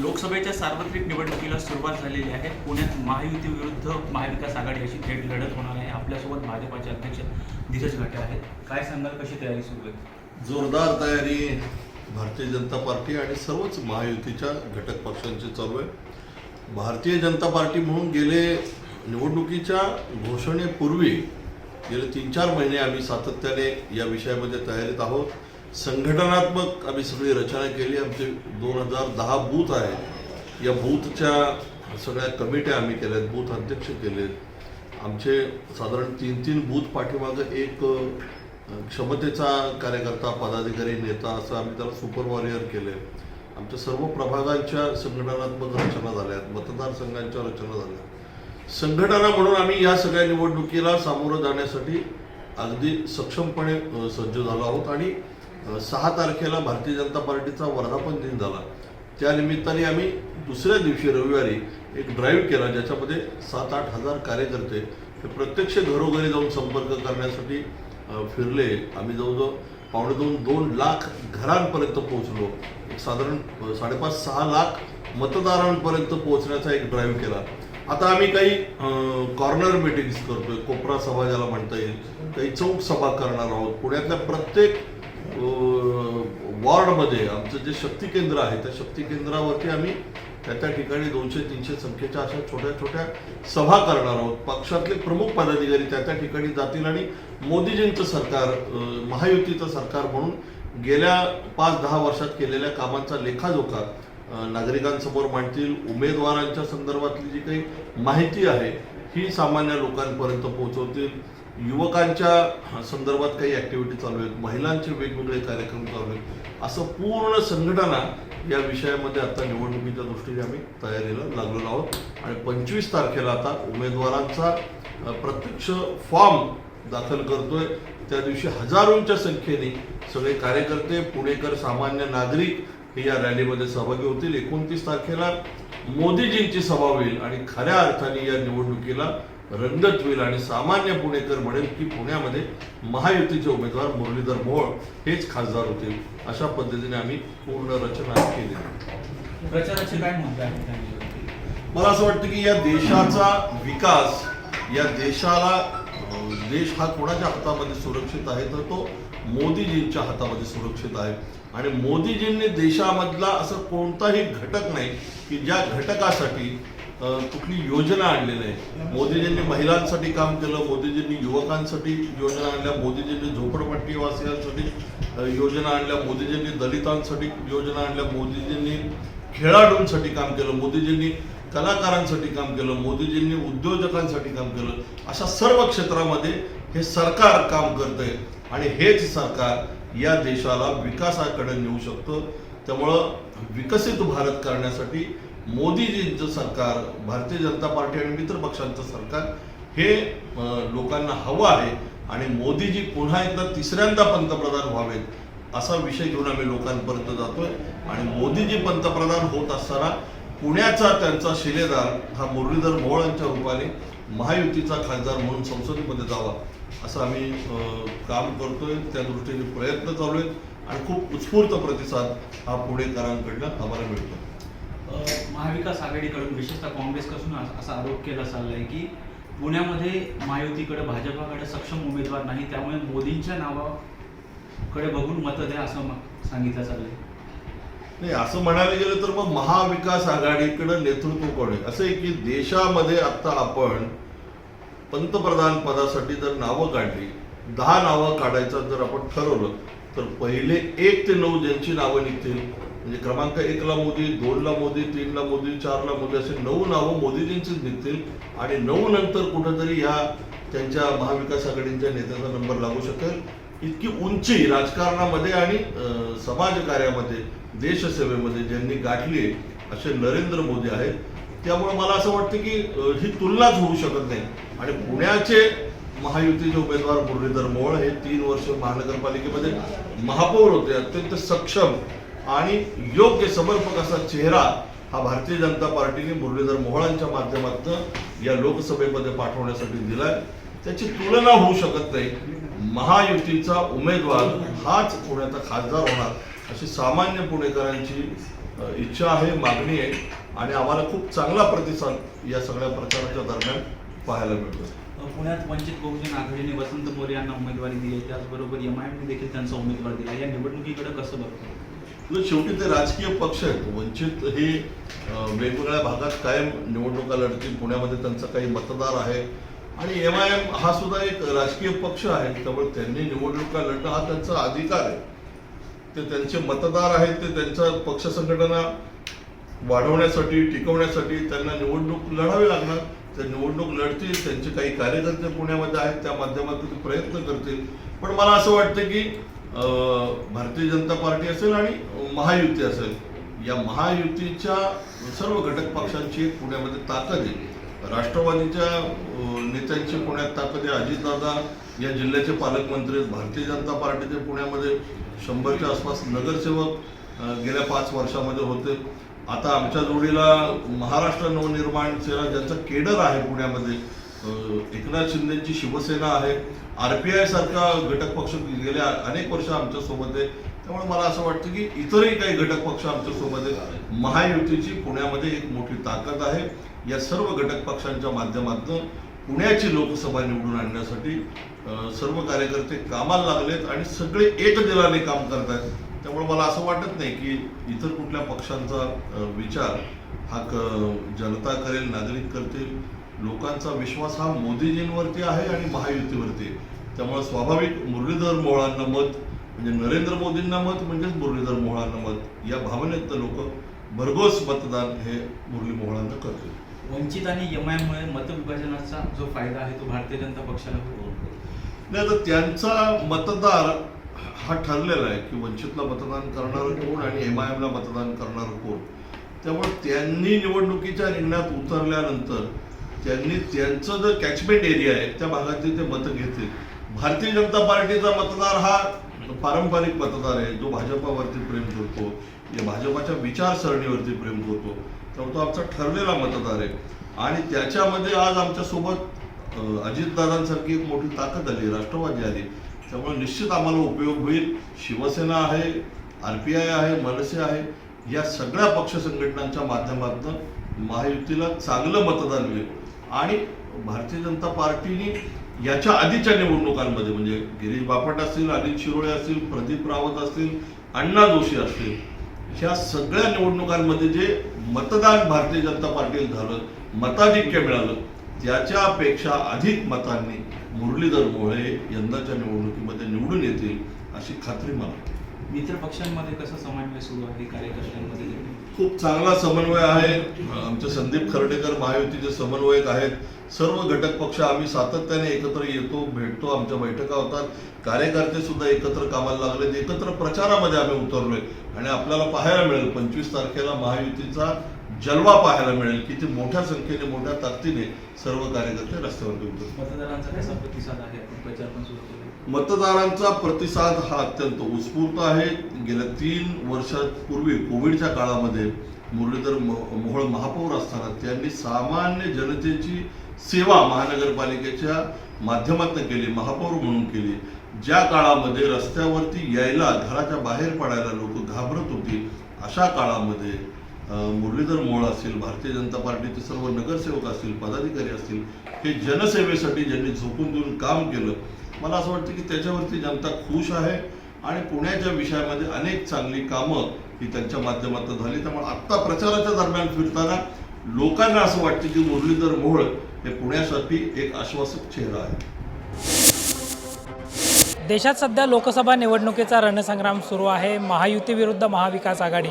लोकसभेच्या सार्वत्रिक निवडणुकीला सुरुवात झालेली आहे. पुण्यात महायुती विरुद्ध महाविकास आघाडी अशी थेट लढत होणार आहे. आपल्यासोबत भाजपाचे अध्यक्ष धीरज घाटे आहेत. काय सांगाल, कशी तयारी सुरू आहे? जोरदार तयारी भारतीय जनता पार्टी आणि सर्वच महायुतीच्या घटक पक्षांची चालू आहे. भारतीय जनता पार्टी म्हणून गेले निवडणुकीच्या घोषणेपूर्वी गेले 3-4 महिने आम्ही सातत्याने या विषयामध्ये तयारीत आहोत. संघटनात्मक आम्ही सगळी रचना केली. आमचे 2010 बूथ आहेत. या बूथच्या सगळ्या कमिट्या आम्ही केल्यात, बूथ अध्यक्ष केलेत. आमचे साधारण 3-3 बूथ पाठीमागं एक क्षमतेचा कार्यकर्ता, पदाधिकारी, नेता असं आम्ही त्याला सुपर वॉरियर केले. आमच्या सर्व प्रभागांच्या संघटनात्मक रचना झाल्यात, मतदारसंघांच्या रचना झाल्या. संघटना म्हणून आम्ही या सगळ्या निवडणुकीला सामोरं जाण्यासाठी अगदी सक्षमपणे सज्ज झालो आहोत. आणि 6 तारखेला भारतीय जनता पार्टीचा वर्धापन दिन झाला. त्या निमित्ताने आम्ही दुसऱ्या दिवशी रविवारी एक ड्राईव्ह केला ज्याच्यामध्ये 7-8 हजार कार्यकर्ते हे प्रत्यक्ष घरोघरी जाऊन संपर्क करण्यासाठी फिरले. आम्ही जवळजवळ 2.5 लाख घरांपर्यंत पोहोचलो. एक साधारण 5.5-6 लाख मतदारांपर्यंत पोहोचण्याचा एक ड्राईव्ह केला. आता आम्ही काही कॉर्नर मिटिंग्स करतोय, कोपरा सभा ज्याला म्हणता येईल, काही चौक सभा करणार आहोत. पुण्यातल्या प्रत्येक वॉर्डमध्ये आमचं जे शक्ती केंद्र आहे त्या शक्ती केंद्रावरती आम्ही त्या ठिकाणी 200-300 संख्येच्या अशा छोट्या छोट्या सभा करणार आहोत. पक्षातले प्रमुख पदाधिकारी त्या ठिकाणी जातील आणि मोदीजींचं सरकार, महायुतीचं सरकार म्हणून गेल्या 5-10 वर्षात केलेल्या कामांचा लेखाजोखा नागरिकांसमोर मांडतील. उमेदवारांच्या संदर्भातली जी काही माहिती आहे ही सामान्य लोकांपर्यंत पोहोचवतील. युवकांच्या संदर्भात काही ॲक्टिव्हिटी चालू आहेत, महिलांचे वेगवेगळे कार्यक्रम चालू आहेत. असं पूर्ण संघटना या विषयामध्ये आता निवडणुकीच्या दृष्टीने आम्ही तयारीला लागलेलो आहोत. आणि 25 तारखेला आता उमेदवारांचा प्रत्यक्ष फॉर्म दाखल करतोय. त्या दिवशी हजारोंच्या संख्येने सगळे कार्यकर्ते, पुणेकर, सामान्य नागरिक हे या रॅलीमध्ये सहभागी होतील. 29 तारखेला मोदीजींची सभा होईल आणि खऱ्या अर्थाने या निवडणुकीला रंगत होईल. आणि सामान्य पुणेकर म्हणेल की पुण्यामध्ये महायुतीचे उमेदवार मुरलीधर मोहोळ हेच खासदार होतील. अशा पद्धतीने आम्ही पूर्ण रचना केली. प्रचाराचे काय मुद्दे आहेत? मला असं वाटतं की या देशाचा विकास, या देश हा कोणाच्या हातामध्ये सुरक्षित आहे तर तो मोदीजींच्या हातामध्ये सुरक्षित आहे. आणि मोदीजींनी देशामधला असं कोणताही घटक नाही की ज्या घटकासाठी कुठली योजना आणली नाही. मोदीजींनी महिलांसाठी काम केलं, मोदीजींनी युवकांसाठी योजना आणल्या, मोदीजींनी झोपडपट्टीवासियांसाठी योजना आणल्या, मोदीजींनी दलितांसाठी योजना आणल्या, मोदीजींनी खेळाडूंसाठी काम केलं, मोदीजींनी कलाकारांसाठी काम केलं, मोदीजींनी उद्योजकांसाठी काम केलं. अशा सर्व क्षेत्रामध्ये हे सरकार काम करतंय आणि हेच सरकार या देशाला विकासाकडे नेऊ शकतं. त्यामुळं विकसित भारत करण्यासाठी मोदीजींचं सरकार, भारतीय जनता पार्टी आणि मित्र पक्षांचं सरकार हे लोकांना हवं आहे. आणि मोदीजी पुन्हा एकदा 3ऱ्यांदा पंतप्रधान व्हावेत असा विषय घेऊन आम्ही लोकांपर्यंत जातोय. आणि मोदीजी पंतप्रधान होत असताना पुण्याचा त्यांचा शिलेदार हा मुरलीधर मोहोळ यांच्या रूपाने महायुतीचा खासदार म्हणून संसदेमध्ये जावा असं आम्ही काम करतोय. त्या दृष्टीने प्रयत्न चालू आहेत आणि खूप उत्स्फूर्त प्रतिसाद हा पुणेकरांकडनं आम्हाला मिळतो. महाविकास आघाडीकडून विशेषतः काँग्रेसकडून असा आरोप केला चाललाय की पुण्यामध्ये महायुतीकडे, भाजपाकडे सक्षम उमेदवार नाही, त्यामुळे मोदींच्या नावाकडे बघून मतं द्या असं सांगितलं चाललंय. नाही, असं म्हणायला गेलं तर मग महाविकास आघाडीकडे नेतृत्व कोण आहे? असं आहे की देशामध्ये आता आपण पंतप्रधान पदासाठी जर नावं काढली, 10 नावं काढायचं जर आपण ठरवलं तर पहिले 1 ते 9 ज्यांची नावं निघतील, म्हणजे क्रमांक 1ला मोदी, 2ला मोदी, 3ला मोदी, 4ला मोदी, असे 9 नावं मोदीजींचीच निघतील आणि 9 नंतर कुठंतरी ह्या त्यांच्या महाविकास आघाडीच्या नेत्याचा नंबर लागू शकेल. इतकी उंची राजकारणामध्ये आणि समाजकार्यामध्ये, देशसेवेमध्ये ज्यांनी गाठली असे नरेंद्र मोदी आहेत. त्यामुळे मला असं वाटतं की ही तुलनाच होऊ शकत नाही. आणि पुण्याचे महायुतीचे उमेदवार मुरलीधर मोहोळ हे 3 वर्ष महानगरपालिकेमध्ये महापौर होते. अत्यंत सक्षम आणि योग्य समर्पक असा चेहरा हा भारतीय जनता पार्टीने मुरलीधर मोहोळांच्या माध्यमातून या लोकसभेमध्ये पाठवण्यासाठी दिलाय. त्याची तुलना होऊ शकत नाही. महायुतीचा उमेदवार हाच पुण्याचा खासदार होणार अशी सामान्य पुणेकरांची इच्छा आहे, मागणी आहे आणि आम्हाला खूप चांगला प्रतिसाद या सगळ्या प्रचाराच्या दरम्यान पाहायला मिळतो. पुण्यात वंचित बहुजन आघाडीने वसंत मोरे यांना उमेदवारी दिली, त्याचबरोबर MIM देखील त्यांचा उमेदवार दिला. या निवडणुकीकडे कसं बघतो? शेवटी ते राजकीय पक्ष आहेत. वंचित हे वेगवेगळ्या भागात कायम निवडणुका लढतील. पुण्यामध्ये त्यांचा काही मतदार आहे आणि MIM हा सुद्धा एक राजकीय पक्ष आहे. त्यामुळे त्यांनी निवडणुका लढणं हा त्यांचा अधिकार आहे. ते त्यांचे मतदार आहेत, ते त्यांचा पक्ष संघटना वाढवण्यासाठी, टिकवण्यासाठी त्यांना निवडणूक लढावी लागणार. ते निवडणूक लढतील. त्यांचे काही कार्यकर्ते पुण्यामध्ये आहेत, त्या माध्यमातून ते प्रयत्न करतील. पण मला असं वाटतं की भारतीय जनता पार्टी असेल आणि महायुती असेल, या महायुतीच्या सर्व घटक पक्षांची एक पुण्यामध्ये ताकद आहे. राष्ट्रवादीच्या नेत्यांची पुण्यात ताकद आहे. अजितदादा या जिल्ह्याचे पालकमंत्री आहेत. भारतीय जनता पार्टीचे पुण्यामध्ये 100च्या आसपास नगरसेवक गेल्या 5 वर्षामध्ये होते. आता आमच्या जोडीला महाराष्ट्र नवनिर्माण सेना ज्यांचा केडर आहे पुण्यामध्ये, एकनाथ शिंदेची शिवसेना आहे. RPI सारखा घटक पक्ष गेल्या अनेक वर्ष आमच्या सोबत आहे. त्यामुळे मला असं वाटतं की इतरही काही घटक पक्ष आमच्या सोबत आहेत. महायुतीची पुण्यामध्ये एक मोठी ताकद आहे. या सर्व घटक पक्षांच्या माध्यमातून पुण्याची लोकसभा निवडून आणण्यासाठी सर्व कार्यकर्ते कामाला लागलेत आणि सगळे एक दिलाने काम करत आहेत. त्यामुळे मला असं वाटत नाही की इतर कुठल्या पक्षांचा विचार हा जनता करेल, नागरिक करतील. लोकांचा विश्वास हा मोदीजींवरती आहे आणि महायुतीवरती. त्यामुळे स्वाभाविक मुरलीधर मोहोळांना मत म्हणजे नरेंद्र मोदींना मत म्हणजेच मुरलीधर मोहोळांना मत, या भावनेत लोक भरघोस मतदान हे मुरली मोहोळांना करतील. वंचित आणि MIM मुळे मतविभाजनाचा जो फायदा आहे तो भारतीय जनता पक्षाला होतो. नाही तर त्यांचा मतदार हा ठरलेला आहे की वंचितला मतदान करणारं कोण आणि MIM ला मतदान करणारं कोण. त्यामुळे त्यांनी निवडणुकीच्या रिंगणात उतरल्यानंतर त्यांनी त्यांचं जो कॅचमेंट एरिया आहे त्या भागातील ते मतं घेतील. भारतीय जनता पार्टीचा मतदार हा पारंपरिक मतदार आहे, जो भाजपावरती प्रेम करतो, या भाजपाच्या विचारसरणीवरती प्रेम करतो. तर तो आमचा ठरलेला मतदार आहे आणि त्याच्यामध्ये आज आमच्यासोबत अजितदादांसारखी एक मोठी ताकद आली, राष्ट्रवादी आली. त्यामुळे निश्चित आम्हाला उपयोग होईल. शिवसेना आहे, RPI आहे, मनसे आहे, या सगळ्या पक्ष संघटनांच्या माध्यमातून महायुतीला चांगलं मतदान मिळेल. आणि भारतीय जनता पार्टीने याच्या आधीच्या निवडणुकांमध्ये म्हणजे गिरीश बापट असतील, अनिल शिरोळे असतील, प्रदीप रावत असतील, अण्णा जोशी असतील, ह्या सगळ्या निवडणुकांमध्ये जे मतदान भारतीय जनता पार्टीला झालं, मताधिक्य मिळालं, त्याच्यापेक्षा अधिक मतांनी मुरलीधर मोहोळे यंदाच्या निवडणुकीमध्ये निवडून येतील अशी खात्री मला वाटते. मित्र पक्षांमध्ये कसं समन्वय सुरू आहे कार्यकर्त्यांमध्ये? खूप चांगला समन्वय आहे. आमचे संदीप खर्डेकर महायुतीचे समन्वयक आहेत. सर्व घटक पक्ष आम्ही सातत्याने एकत्र येतो, भेटतो, आमच्या बैठका होतात. कार्यकर्ते सुद्धा एकत्र कामाला लागलेत, एकत्र प्रचारामध्ये आम्ही उतरलोय आणि आपल्याला पाहायला मिळेल 25 तारखेला महायुतीचा जलवा पाहायला मिळेल. किती मोठ्या संख्येने, मोठ्या ताकदीने सर्व कार्यकर्ते रस्त्यावरती उतरतात. मतदारांचा कसा प्रतिसाद आहे? प्रचार पण सुरू केला. मतदारांचा प्रतिसाद हा अत्यंत उत्स्फूर्त आहे. गेल्या 3 वर्षापूर्वी कोविडच्या काळामध्ये मुरलीधर मोहोळ महापौर असताना त्यांनी सामान्य जनतेची सेवा महानगरपालिकेच्या माध्यमातून केली, महापौर म्हणून केली. ज्या काळामध्ये रस्त्यावरती यायला, घराच्या बाहेर पडायला लोक घाबरत होती, अशा काळामध्ये मुरलीधर मोहोळ असतील, भारतीय जनता पार्टीचे सर्व नगरसेवक असतील, पदाधिकारी असतील, हे जनसेवेसाठी ज्यांनी झोकून देऊन काम केलं, मला असं वाटतं की त्याच्यावरती जनता खुश आहे आणि पुण्याच्या विषयामध्ये अनेक चांगली कामं ही त्यांच्या माध्यमातून झाली. त्यामुळे आत्ता प्रचाराच्या दरम्यान फिरताना लोकांना असं वाटतं की मुरलीधर मोहोळ हे पुण्यासाठी एक आश्वासक चेहरा आहे. देशात सध्या लोकसभा निवडणुकीचा रणसंग्राम सुरू आहे. महायुती विरुद्ध महाविकास आघाडी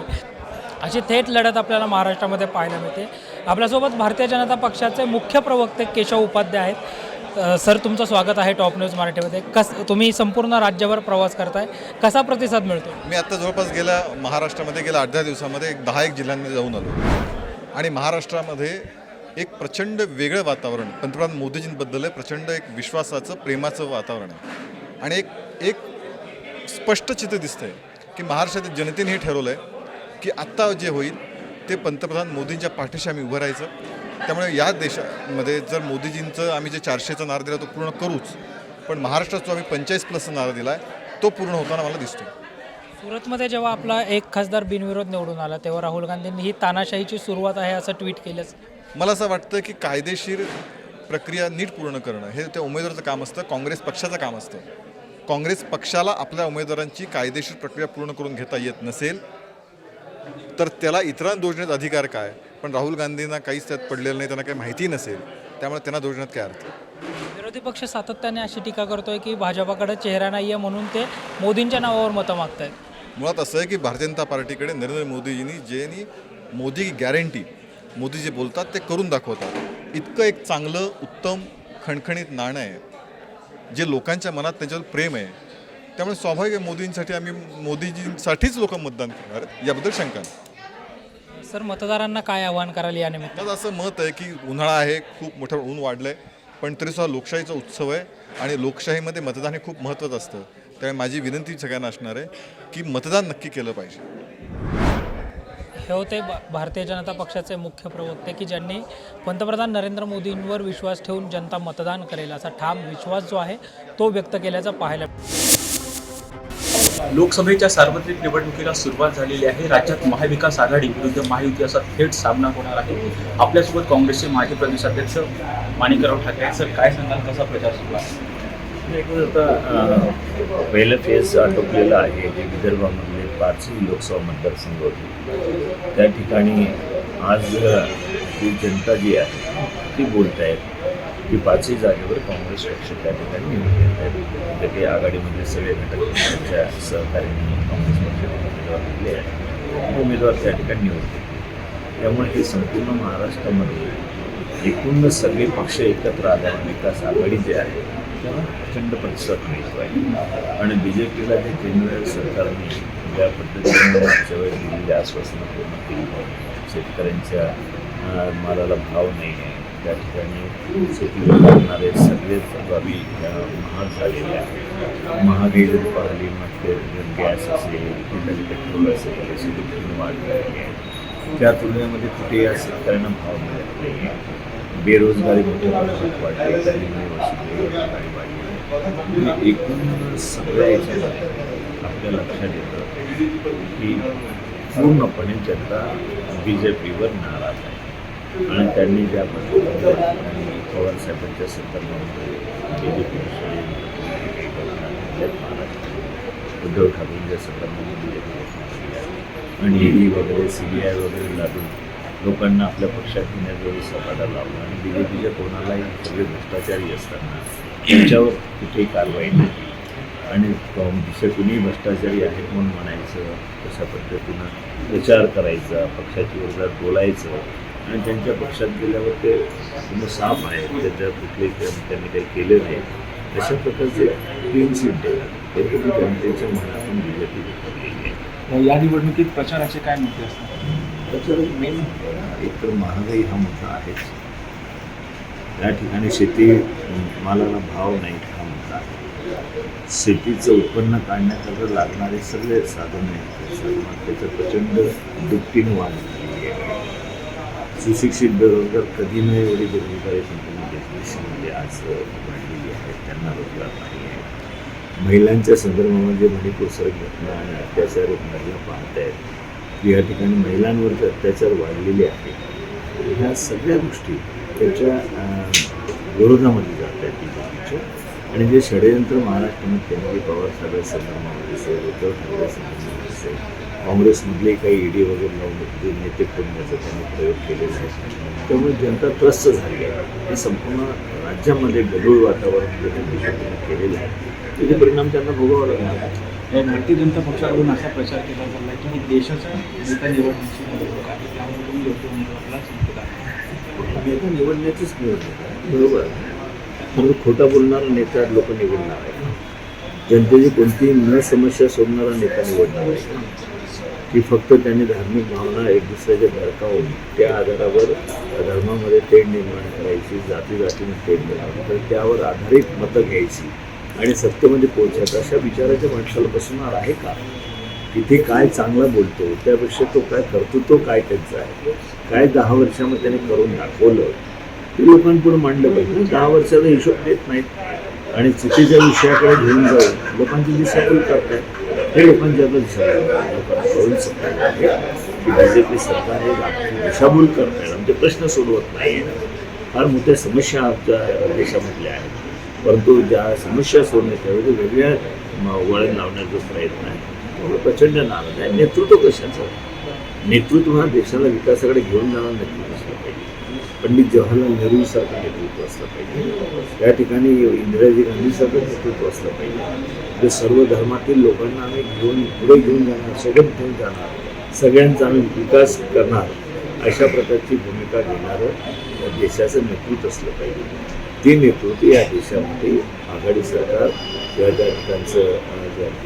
अशी थेट लढत आपल्याला महाराष्ट्रामध्ये पाहायला मिळते. आपल्यासोबत भारतीय जनता पक्षाचे मुख्य प्रवक्ते केशव उपाध्याय आहेत. सर, तुमचं स्वागत आहे टॉप न्यूज मराठीमध्ये. तुम्ही संपूर्ण राज्यभर प्रवास करताय, कसा प्रतिसाद मिळतो? मी आत्ता जवळपास गेल्या महाराष्ट्रामध्ये गेल्या 8-10 दिवसामध्ये 10 जिल्ह्यांमध्ये जाऊन आलो आणि महाराष्ट्रामध्ये एक प्रचंड वेगळं वातावरण पंतप्रधान मोदीजींबद्दल आहे. प्रचंड एक विश्वासाचं प्रेमाचं वातावरण आहे आणि एक स्पष्ट चित्र दिसतं आहे की महाराष्ट्रातील जनतेने हे ठरवलं आहे की आत्ता जे होईल ते पंतप्रधान मोदींच्या पाठीशी आम्ही उभं राहायचं. त्यामुळे या देशामध्ये जर मोदीजींचं आम्ही जे 400चा नारा दिला तो पूर्ण करूच, पण महाराष्ट्रात जो आम्ही 45+ नारा दिला आहे तो पूर्ण होताना मला दिसतो. सुरतमध्ये जेव्हा आपला एक खासदार बिनविरोध निवडून आला तेव्हा राहुल गांधींनी ही तानाशाहीची सुरुवात आहे असं ट्विट केलंच. मला असं वाटतं की कायदेशीर प्रक्रिया नीट पूर्ण करणं हे त्या उमेदवाराचं काम असतं, काँग्रेस पक्षाचं काम असतं. काँग्रेस पक्षाला आपल्या उमेदवारांची कायदेशीर प्रक्रिया पूर्ण करून घेता येत नसेल तर त्याला इतरांना दोष देण्यात अधिकार काय? पण राहुल गांधींना काहीच त्यात पडलेलं नाही, त्यांना काही माहिती नसेल, त्यामुळे त्यांना दोष देण्यात काय अर्थ? विरोधी पक्ष सातत्याने अशी टीका करतोय की भाजपाकडे चेहरा नाही आहे म्हणून ते मोदींच्या नावावर मतं मागत आहेत. मुळात असं आहे की भारतीय जनता पार्टीकडे नरेंद्र मोदीजींनी मोदी की गॅरंटी, मोदी जे बोलतात ते करून दाखवतात. इतकं एक चांगलं उत्तम खणखणीत नाणं आहे जे लोकांच्या मनात त्याच्यावर प्रेम आहे. त्यामुळे स्वाभाविक आहे मोदींसाठी आम्ही मोदीजींसाठीच लोक मतदान करणार याबद्दल शंका नाही. सर, मतदारांना काय आवाहन कराल या निमित्तानं? माझं असं मत आहे की उन्हाळा आहे, खूप मोठं ऊन वाढलं आहे, पण तरीसुद्धा लोकशाहीचा उत्सव आहे आणि लोकशाहीमध्ये मतदान हे खूप महत्त्वाचं असतं. त्यामुळे माझी विनंती सगळ्यांना असणार आहे की मतदान नक्की केलं पाहिजे. हे होते भारतीय जनता पक्षाचे मुख्य प्रवक्ते की ज्यांनी पंतप्रधान नरेंद्र मोदींवर विश्वास ठेवून जनता मतदान करेल असा ठाम विश्वास जो आहे तो व्यक्त केल्याचं पाहायला. लोकसभेच्या सार्वत्रिक निवडणुकीला सुरुवात झालेली आहे. राज्यात महाविकास आघाडी विरुद्ध महायुती असा थेट सामना होणार आहे. आपल्यासोबत काँग्रेसचे माजी प्रदेशाध्यक्ष माणिकराव ठाकरे. सर, काय सांगाल, कसा प्रचार सुरू आहे? आता पहिलं फेज आटोपलेलं आहे. जे विदर्भामधले 5 लोकसभा मतदारसंघ होते त्या ठिकाणी आज जी जनता जी आहे ती बोलत आहेत की 5 जागेवर काँग्रेस पक्ष त्या ठिकाणी निवडून येत आहेत. ते आघाडीमधले सगळे घटक पक्षांच्या सहकार्याने काँग्रेस पक्षाने उमेदवार दिले आहेत, उमेदवार त्या ठिकाणी निवडते. त्यामुळे हे संपूर्ण महाराष्ट्रामध्ये एकूण सगळे पक्ष एकत्र आल्याने विकास आघाडी जे आहे त्याला प्रचंड प्रतिसाद मिळतो आहे. आणि BJPला जे केंद्र सरकारने ज्या पद्धतीने त्यावेळी दिलेली आश्वासनं पूर्ण केली, शेतकऱ्यांच्या मालाला भाव नाही आहे, त्या ठिकाणी शेतीला लागणारे सगळेच बाबी महाग झालेले आहेत. महागाई जर पाहिली मग ते गॅस असेल किंवा पेट्रोल असेल अशी दुपटीने वाढ झालेली आहे. त्या तुलनेमध्ये कुठे या शेतकऱ्यांना भाव मिळत नाही आहे. बेरोजगारी मोठ्या प्रमाणात वाढली, बेरोजगारी वाढली. एकूण सगळ्या याच्यामध्ये आपल्या लक्षात येतं की पूर्णपणे जनता BJPवर नाराज आहे आणि त्यांनी ज्या पद्धतीने पवारसाहेबांच्या सरकारमध्ये BJP उद्धव ठाकरेंच्या सरकारमध्ये BJP आणि ED वगैरे CBI वगैरे लागून लोकांना आपल्या पक्षात घेण्याजवळ सपाटा लावला आणि BJPच्या कोणालाही सगळे भ्रष्टाचारी असताना त्यांच्यावर कुठेही कारवाई नाही आणि दुसरे कुणीही भ्रष्टाचारी आहेत म्हणून म्हणायचं, तशा पद्धतीनं प्रचार करायचा, पक्षाच्या विरोधात बोलायचं आणि त्यांच्या पक्षात गेल्यावर ते पूर्ण साफ आहे, त्याच्यात कुठलेही त्यांनी काही केले नाही, अशा प्रकारचे क्लीन स्वीट हे कधी जनतेच्या मनातून BJP घेतलेली आहे. या निवडणुकीत प्रचाराचे काय मुद्दे असतात? त्याच्यावर मेन एकतर महागाई हा मुद्दा आहेच. त्या ठिकाणी शेती मालाला भाव नाही हा मुद्दा आहे. शेतीचं उत्पन्न काढण्याकरता लागणारे सगळे साधनं आहेत, त्याचं प्रचंड दुपटीने वाढ झालेली आहे. सुशिक्षित बेरोजगार कधी नाही एवढी बेरोजगारी संपूर्ण देशामध्ये आज वाढलेली आहे, त्यांना रोजगार नाही आहे. महिलांच्या संदर्भामध्ये भरपूर सगळी घटना आणि अत्याचार महिला पाहत आहेत. या ठिकाणी महिलांवरचे अत्याचार वाढलेले आहेत. ह्या सगळ्या गोष्टी त्याच्या विरोधामध्ये जात आहेत BJPच्या. आणि जे षडयंत्र महाराष्ट्रामध्ये त्यांनी पवारसाहेब संदर्भामध्ये असेल, उद्धव ठाकरे संदर्भामध्ये असेल, काँग्रेसमधले काही ED वगैरे लावून जे नेते फोडण्याचा त्यांनी प्रयोग केलेला आहे, त्यामुळे जनता त्रस्त झाली आहे. हे संपूर्ण राज्यामध्ये गढूळ वातावरण BJPने केलेलं आहे. त्याचे परिणाम त्यांना भोगावा लागणार. भारतीय जनता पक्षाकडून असा प्रचार केला चालला की ही देशाचा नेता निवडण्याची निवडणूक आहे, त्यामुळे तुम्ही योग्य उमेदवारालाच मत करा. नेता निवडण्याचीच निवडणूक आहे, बरोबर आहे. परंतु खोटा बोलणारा नेता लोक निवडणार आहे. जनतेची कोणतीही न समस्या सोडणारा नेता निवडणार आहे की फक्त त्यांनी धार्मिक भावना एक दुसऱ्याच्या भडकावून त्या आधारावर धर्मामध्ये तेढ निर्माण करायची, जातीने तेढ निर्माण करायची, त्यावर आधारित मतं घ्यायची आणि सत्तेमध्ये पोहोचायचं अशा विचाराच्या माणसाला बसवणार आहे का? तिथे काय चांगलं बोलतो त्यापेक्षा तो काय कर्तृत्व काय त्यांचं आहे, काय 10 वर्षामध्ये त्याने करून दाखवलं ते लोकांपुढे मांडलं पाहिजे. 10 वर्षाचा हिशोब देत नाहीत आणि चुकीच्या विषयाकडे घेऊन जाऊन लोकांची दिशाभूल करतात. हे लोकांची आता लोकांना कळून शकत आहे की भाजपी सरकार हे दिशाभूल करत आहेत, आमचे प्रश्न सोडवत नाही. फार मोठ्या समस्या आमच्या देशामधल्या आहेत, परंतु ज्या समस्या सोडण्याच्याऐवजी वेगळ्या वळण लावण्याचा प्रयत्न आहे त्यामुळे प्रचंड नाराज आहे. नेतृत्व कशाचं? नेतृत्व हा देशाला विकासाकडे घेऊन जाणार नेतृत्व असलं पाहिजे. पंडित जवाहरलाल नेहरूसारखं नेतृत्व असलं पाहिजे, त्या ठिकाणी इंदिराजी गांधीसारखं नेतृत्व असलं पाहिजे. जे सर्व धर्मातील लोकांना आम्ही पुढे घेऊन जाणार, सोबत घेऊन जाणार, सगळ्यांचा आम्ही विकास करणार अशा प्रकारची भूमिका घेणारं देशाचं नेतृत्व असलं पाहिजे. ते नेतृत्व या देशामध्ये आघाडी सरकार किंवा त्या ठिकाणचं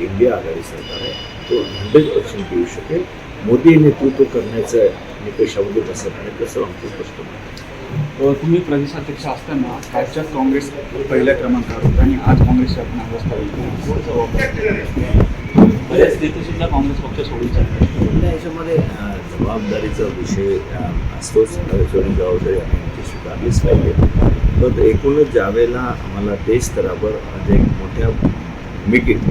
इंडिया आघाडी सरकार आहे तो 100% येऊ शकेल. मोदी नेतृत्व करण्याचं निकषामध्ये बसत नाही कसं आमचं स्पष्ट म्हणतो. तुम्ही प्रदेशाध्यक्ष असताना राज्यात काँग्रेस पहिल्या क्रमांकावर होतं आणि आज काँग्रेसची आपण अवस्था बरेच नेते सुद्धा काँग्रेस पक्ष सोडून चालतात. याच्यामध्ये जबाबदारीचा विषय असतोच, सोडून जबाबदारी आम्ही स्वीकारलीच पाहिजे. पण एकूणच ज्यावेळेला आम्हाला देश स्तरावर म्हणजे मोठ्या भूमिकेत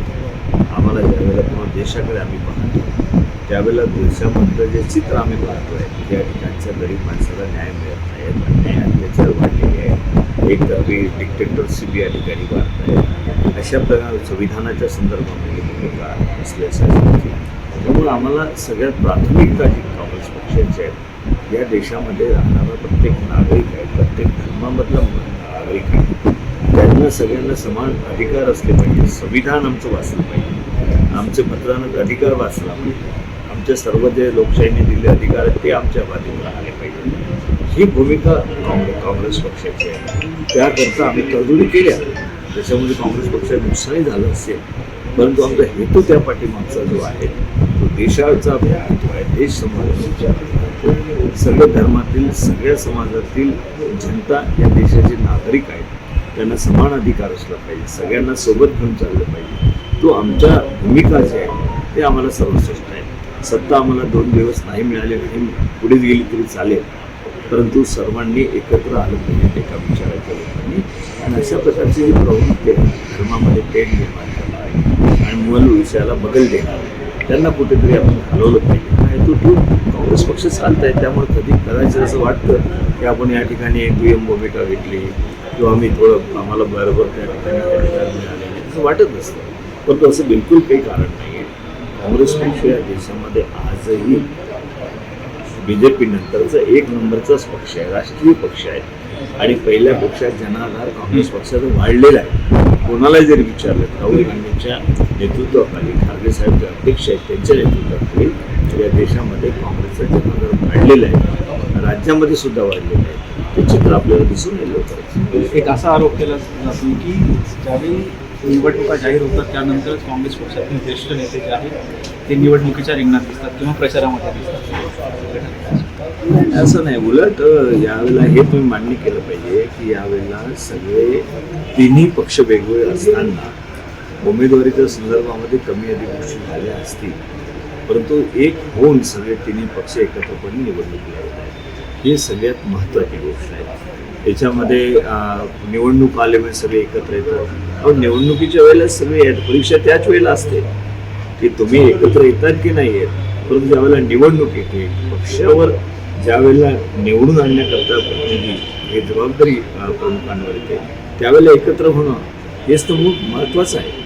आम्हाला ज्यावेळेला किंवा देशाकडे आम्ही पाहतो त्यावेळेला देशामधलं जे चित्र आम्ही पाहतो आहे त्या ठिकाणच्या गरीब माणसाला न्याय मिळत नाही, अन्याय अत्याचार वाढलेले आहे, एक तरी डिक्टेटरशिप या ठिकाणी वाढत आहे. अशा प्रकारे संविधानाच्या संदर्भामध्ये भूमिका असल्यासारखी. त्यामुळे आम्हाला सगळ्यात प्राथमिकता जी काँग्रेस पक्षाची आहे या देशामध्ये राहणारा प्रत्येक नागरिक आहे, प्रत्येक धर्मामधला नागरिक आहे, त्यांना सगळ्यांना समान अधिकार असले पाहिजे. संविधान आमचं वाचलं पाहिजे, आमचे मतदानाचा अधिकार वाचला पाहिजे, आमच्या सर्व जे लोकशाहीने दिले अधिकार आहेत ते आमच्या बाजूला आले पाहिजे. ही भूमिका काँग्रेस पक्षाची आहे. त्याकरता आम्ही तरतुदी केल्या, त्याच्यामध्ये काँग्रेस पक्षाचं नुकसानही झालं असेल, परंतु आमचा हेतू त्या पाठीमागचा जो आहे तो देशाचा हेतू आहे. देश समाजाचा सगळ्या धर्मातील सगळ्या समाजातील जनता या देशाचे नागरिक आहेत, त्यांना समान अधिकार असला पाहिजे, सगळ्यांना सोबत घेऊन चाललं पाहिजे. तो आमच्या भूमिका जे आहे ते आम्हाला सर्वश्रेष्ठ आहे. सत्ता आम्हाला 2 दिवस नाही मिळाले नाही पुढे गेली तरी चालेल, परंतु सर्वांनी एकत्र आलं पाहिजे एका विचाराच्या लोकांनी. आणि अशा प्रकारची जी प्रवृत्ती आहे धर्मामध्ये तेढ निर्माण करणार आणि मूल विषयाला बगल देणार त्यांना कुठेतरी आपण घालवलं पाहिजे. हा हेतू ठेवून काँग्रेस पक्ष चालत आहे. त्यामुळे कधी कदाचित असं वाटतं की आपण या ठिकाणी दुय्यम भूमिका घेतली किंवा आम्ही थोडं आम्हाला बरोबर त्या ठिकाणी अधिकार मिळाले नाही असं वाटत नसतं, परंतु असं बिलकुल काही कारण नाही आहे. काँग्रेस पक्ष या देशामध्ये आजही BJP नंतरचा 1 नंबरचाच पक्ष आहे, राष्ट्रीय पक्ष आहे आणि पहिल्या पेक्षा जनाधार काँग्रेस पक्षाचा वाढलेला आहे. कोणाला जरी विचारलं राहुल गांधींच्या नेतृत्वाखाली ठाकरे साहेब जे अध्यक्ष आहेत त्यांच्या नेतृत्वाखाली या देशामध्ये काँग्रेसचा जनाधार वाढलेला आहे, राज्यामध्ये सुद्धा वाढलेलं आहे. ते चित्र आपल्याला दिसून येईल लवकरच. एक असा आरोप केला जातो की ज्यावेळी निवडणुका जाहीर होतात त्यानंतरच काँग्रेस पक्षातील ज्येष्ठ नेते जे आहेत ते निवडणुकीच्या रिंगणात दिसतात किंवा प्रचारामध्ये दिसतात. असं नाही, उलट यावेळेला हे तुम्ही मान्य केलं पाहिजे की यावेळेला सगळे तिन्ही पक्ष वेगवेगळे असताना उमेदवारीच्या संदर्भामध्ये कमी अधिक गोष्टी झाल्या असतील, परंतु एक होऊन सगळे तिन्ही पक्ष एकत्रपणे निवडणूक लढत आहेत. ही सगळ्यात महत्त्वाची गोष्ट आहे. याच्यामध्ये निवडणूक आल्यामुळे सगळे एकत्र येतात. निवडणुकीच्या वेळेला सगळे आहेत, परीक्षा त्याच वेळेला असते की तुम्ही एकत्र येतात की नाही येत, परंतु ज्यावेळेला निवडणूक येते पक्षावर ज्यावेळेला निवडून आणण्याकरता प्रतिनिधी हे जबाबदारी प्रमुखांवर येते त्यावेळेला एकत्र होणं हेच तर खूप महत्त्वाचं आहे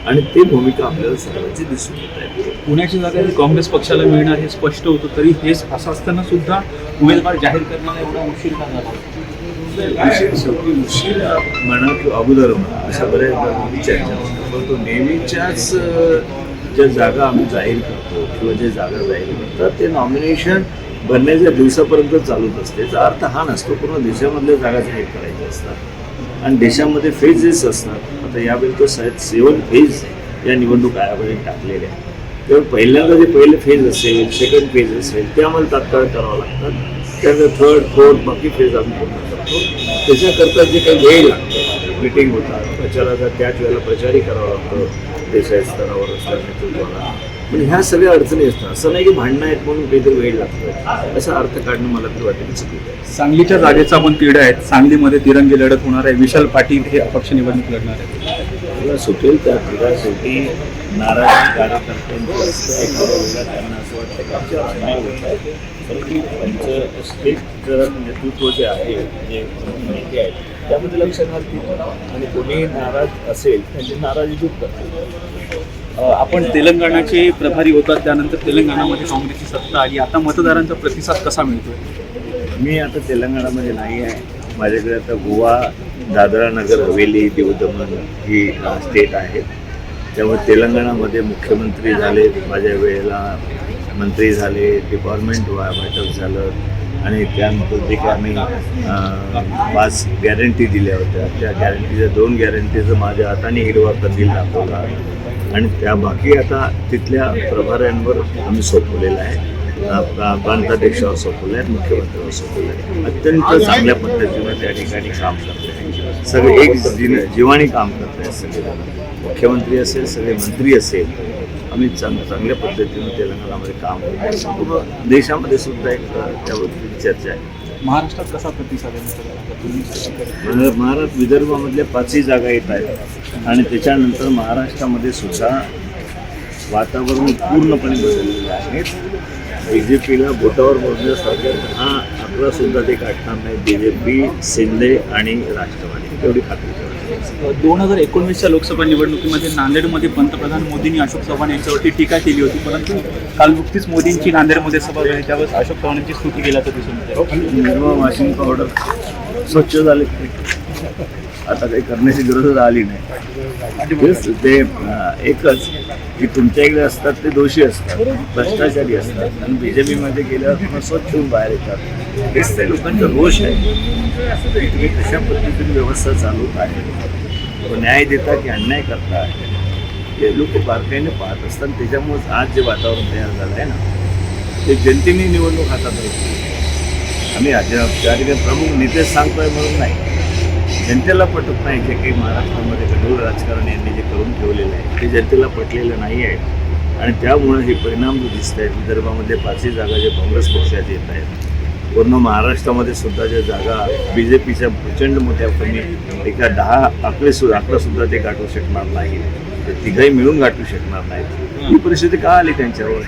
आणि ते भूमिका आपल्याला सर्वांची दिसून येत आहे. पुण्याची जागा ही काँग्रेस पक्षाला मिळणार हे स्पष्ट होतं, तरी हेच असं असताना सुद्धा उमेदवार जाहीर करण्याला एवढा उशीर का झाला? विषय शेवटी उशीर म्हणा किंवा अगोदर म्हणा अशा बऱ्याच गोष्टी चर्चा होतात, परंतु नेहमीच्याच ज्या जागा आम्ही जाहीर करतो किंवा ज्या जागा जाहीर करतात ते नॉमिनेशन भरण्याच्या दिवसापर्यंत चालूच असते. याचा अर्थ हा नसतो पूर्ण देशामधल्या जागा जाहीर करायच्या असतात आणि देशामध्ये फेजेस असतात. आता यावेळी तो 7 फेज या निवडणूक आयोगाने टाकलेल्या आहेत. तेव्हा पहिल्यांदा जे पहिले फेज असेल, सेकंड फेज असेल ते आम्हाला तात्काळ करावं लागतात. त्यानंतर 3rd 4th बाकी फेज आम्ही पूर्ण करतो. त्याच्याकरता जे काही वेळ लागतो, मिटिंग होतात, प्रचाराचा त्याच वेळेला प्रचारही करावा लागतो देशाच्या स्तरावर असल्या नेतृत्वाला. पण ह्या सगळ्या अडचणी असतात. असं नाही की भांडणं आहेत म्हणून काहीतरी वेळ लागतो असा अर्थ काढणं मला तरी वाटतं चुकीचं आहे. सांगलीच्या जागेचा पण तिढा आहे. सांगलीमध्ये तिरंगी लढत होणार आहे. विशाल पाटील हे अपक्ष निवडणूक लढणार आहे. तिला सुटेल त्या तिला शेवटी नाराज कार्यकर्त्यांचं असतं. एखाद्या वेळेला त्यांना असं वाटतं की आमच्या अन्याय होत आहे, परंतु त्यांचं स्टेट नेतृत्व जे आहे, जे नेते आहेत त्यामध्ये लक्ष घालतील आणि कोणीही नाराज असेल त्यांची नाराजी दूर करतील. आपण तेलंगणाचे प्रभारी होतात, त्यानंतर तेलंगणामध्ये काँग्रेसची सत्ता आली. आता मतदारांचा प्रतिसाद कसा मिळतो? मी आता तेलंगणामध्ये नाही आहे. माझ्याकडे आता गोवा, दादरा नगर हवेली, दीव दमण ही स्टेट आहेत. त्यामुळे तेलंगणामध्ये मुख्यमंत्री झाले, माझ्या वेळेला मंत्री झाले, डिपार्टमेंट वाटप झालं आणि त्यानंतर जे काही आम्ही 5 गॅरंटी दिल्या होत्या त्या गॅरंटीच्या 2 गॅरंटीचं माझ्या हाताने हिरवा कंदील दाखवला आणि त्या बाकी आता तिथल्या प्रभाऱ्यांवर आम्ही सोपवलेलं आहे. प्रांताध्यक्षावर सोपवलं आहे, मुख्यमंत्र्यांवर सोपवलं आहे. अत्यंत चांगल्या पद्धतीनं त्या ठिकाणी काम करत आहे. सगळे एक जीवानी काम करत आहेत. सगळे मुख्यमंत्री असेल, सगळे मंत्री असेल, आम्ही चांगल्या पद्धतीनं तेलंगणामध्ये काम करतो. पूर्ण देशामध्ये सुद्धा एक त्यावरती चर्चा आहे. महाराष्ट्रात कसा प्रतिसाद आहे? महाराष्ट्र विदर्भामधल्या 5ही जागा येत आहेत आणि त्याच्यानंतर महाराष्ट्रामध्ये सुद्धा वातावरण पूर्णपणे बदललेलं आहे. BJPला बोटावर मोजण्यासारखं 10-11 सुद्धा ते गाठणार नाही. BJP, शिंदे आणि राष्ट्रवादी तेवढी खात्री करतात. 2019च्या लोकसभा निवडणुकीमध्ये नांदेडमध्ये पंतप्रधान मोदींनी अशोक चव्हाण यांच्यावरती टीका केली होती, परंतु काल नुकतीच मोदींची नांदेडमध्ये सभा झाली त्यावेळेस अशोक चव्हाणांची स्तुती केल्याचं दिसून येतं. निर्मा वॉशिंग पावडर स्वच्छ झाले, आता काही करण्याची गरजच आली नाही. ते एकच की तुमच्या इकडे असतात ते दोषी असतात, भ्रष्टाचारी असतात आणि BJPमध्ये गेल्यावर पुन्हा स्वच्छ होऊन बाहेर येतात. हेच ते लोकांचा रोष आहे. तुम्ही कशा पद्धतीने व्यवस्था चालवत आहे, न्याय देता की अन्याय करता, हे लोक बारकाईने पाहत असतात. त्याच्यामुळेच आज जे वातावरण तयार झालं आहे ना ते जनतेने निवडणूक हातात घेतली. आम्ही त्या ठिकाणी प्रमुख नेतेच सांगतोय म्हणून नाही, जनतेला पटत नाही. जे काही महाराष्ट्रामध्ये गढूळ राजकारण यांनी जे करून ठेवलेलं आहे ते जनतेला पटलेलं नाही आहे आणि त्यामुळे हे परिणाम जो दिसत आहेत. विदर्भामध्ये 5ही जागा जे काँग्रेस पक्षात येत आहेत, पूर्ण महाराष्ट्रामध्ये सुद्धा ज्या जागा BJPच्या प्रचंड मोठ्या कमी एका 10 आकडे सुद्धा ते गाठू शकणार नाही, ते तिघही मिळून गाठू शकणार नाहीत. ही परिस्थिती का आली त्यांच्यावर?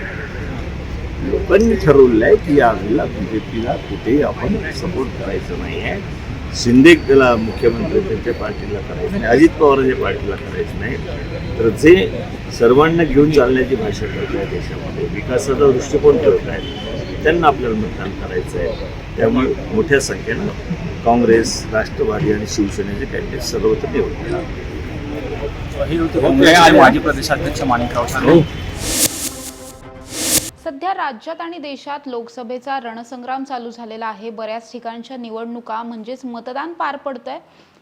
लोकांनी ठरवलं आहे की यावेळेला BJPला कुठेही आपण सपोर्ट करायचं नाही आहे. शिंदे त्याला मुख्यमंत्री त्यांच्या पार्टीला करायचं नाही, अजित पवारांच्या पार्टीला करायचं नाही, तर जे सर्वांना घेऊन चालण्याची भाषा करत आहे, देशामध्ये विकासाचा दृष्टिकोन ठेवत आहेत, त्यांना आपल्याला मतदान करायचं आहे. त्यामुळे मोठ्या संख्येनं काँग्रेस, राष्ट्रवादी आणि शिवसेनेचे कॅन्डिडेट सर्वत्र निवडले. माजी प्रदेशाध्यक्ष माणिकराव ठाकरे. सध्या राज्यात आणि देशात लोकसभेचा रणसंग्राम चालू झालेला आहे. बऱ्याच ठिकाणच्या निवडणुका म्हणजेच मतदान पार पडतंय.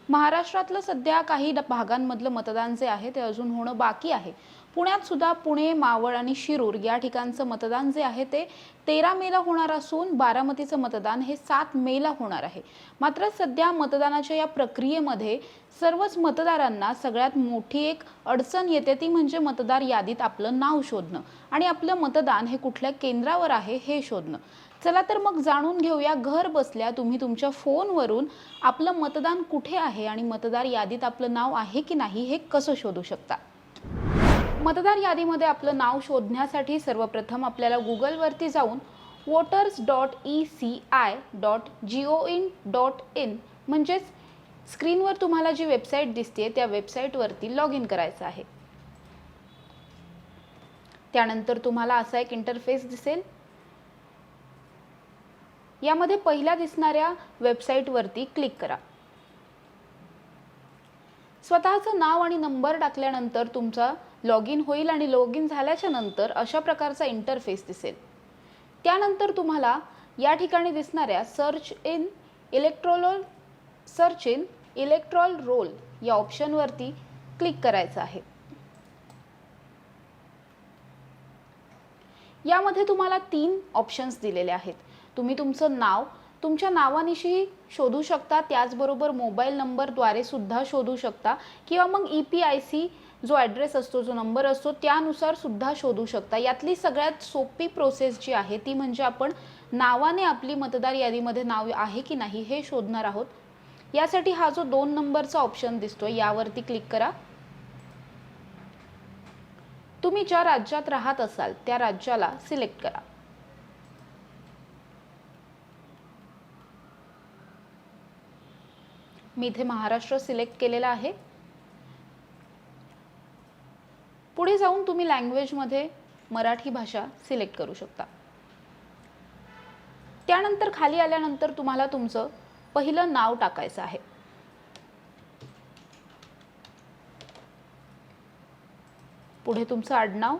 महाराष्ट्रातलं सध्या काही भागांमधलं मतदान जे आहे ते अजून होणं बाकी आहे. पुण्यात सुद्धा पुणे, मावळ आणि शिरूर या ठिकाणचं मतदान जे आहे ते 13 मेला होणार असून बारामतीचं मतदान हे 7 मेला होणार आहे. मात्र सध्या मतदानाच्या या प्रक्रियेमध्ये सर्वच मतदारांना सगळ्यात मोठी एक अडचण येते, ती म्हणजे मतदार यादीत आपलं नाव शोधणं आणि आपलं मतदान हे कुठल्या केंद्रावर आहे हे शोधणं. चला तर मग जाणून घेऊया, घर बसल्या तुम्ही तुमच्या फोनवरून आपलं मतदान कुठे आहे आणि मतदार यादीत आपलं नाव आहे की नाही हे कसं शोधू शकता. मतदार यादीमध्ये आपलं नाव शोधण्यासाठी सर्वप्रथम आपल्याला गुगलवरती जाऊन voters.eci.gov.in म्हणजेच स्क्रीनवर तुम्हाला जी वेबसाईट दिसते त्या वेबसाईटवरती लॉग इन करायचं आहे. त्यानंतर तुम्हाला असा एक इंटरफेस दिसेल. यामध्ये पहिल्या दिसणाऱ्या वेबसाईटवरती क्लिक करा. स्वतःचं नाव आणि नंबर टाकल्यानंतर तुमचा लॉग इन होईल आणि लॉग इन झाल्याच्या नंतर अशा प्रकारचा इंटरफेस दिसेल. त्यानंतर तुम्हाला या ठिकाणी दिसणाऱ्या सर्च इन इलेक्ट्रोल रोल या ऑप्शनवरती क्लिक करायचं आहे. यामध्ये तुम्हाला 3 ऑप्शन्स दिलेले आहेत. तुम्ही तुमचं नाव तुमच्या नावानिशी शोधू शकता, त्याचबरोबर मोबाईल नंबरद्वारे सुद्धा शोधू शकता किंवा मग EPIC जो ॲड्रेस असतो, जो नंबर असतो त्यानुसार सुद्धा शोधू शकता. यातली सगळ्यात सोपी प्रोसेस जी आहे ती म्हणजे आपण नावाने आपली मतदार यादीमध्ये नाव आहे की नाही हे शोधणार आहोत. यासाठी हा जो 2 नंबरचा ऑप्शन दिसतोय यावरती क्लिक करा. तुम्ही ज्या राज्यात राहत असाल त्या राज्याला सिलेक्ट करा. मी इथे महाराष्ट्र सिलेक्ट केलेला आहे. पुढे जाऊन तुम्ही लँग्वेजमध्ये मराठी भाषा सिलेक्ट करू शकता. त्यानंतर खाली आल्यानंतर तुम्हाला तुमचं पहिलं नाव टाकायचं आहे. पुढे तुमचं आडनाव,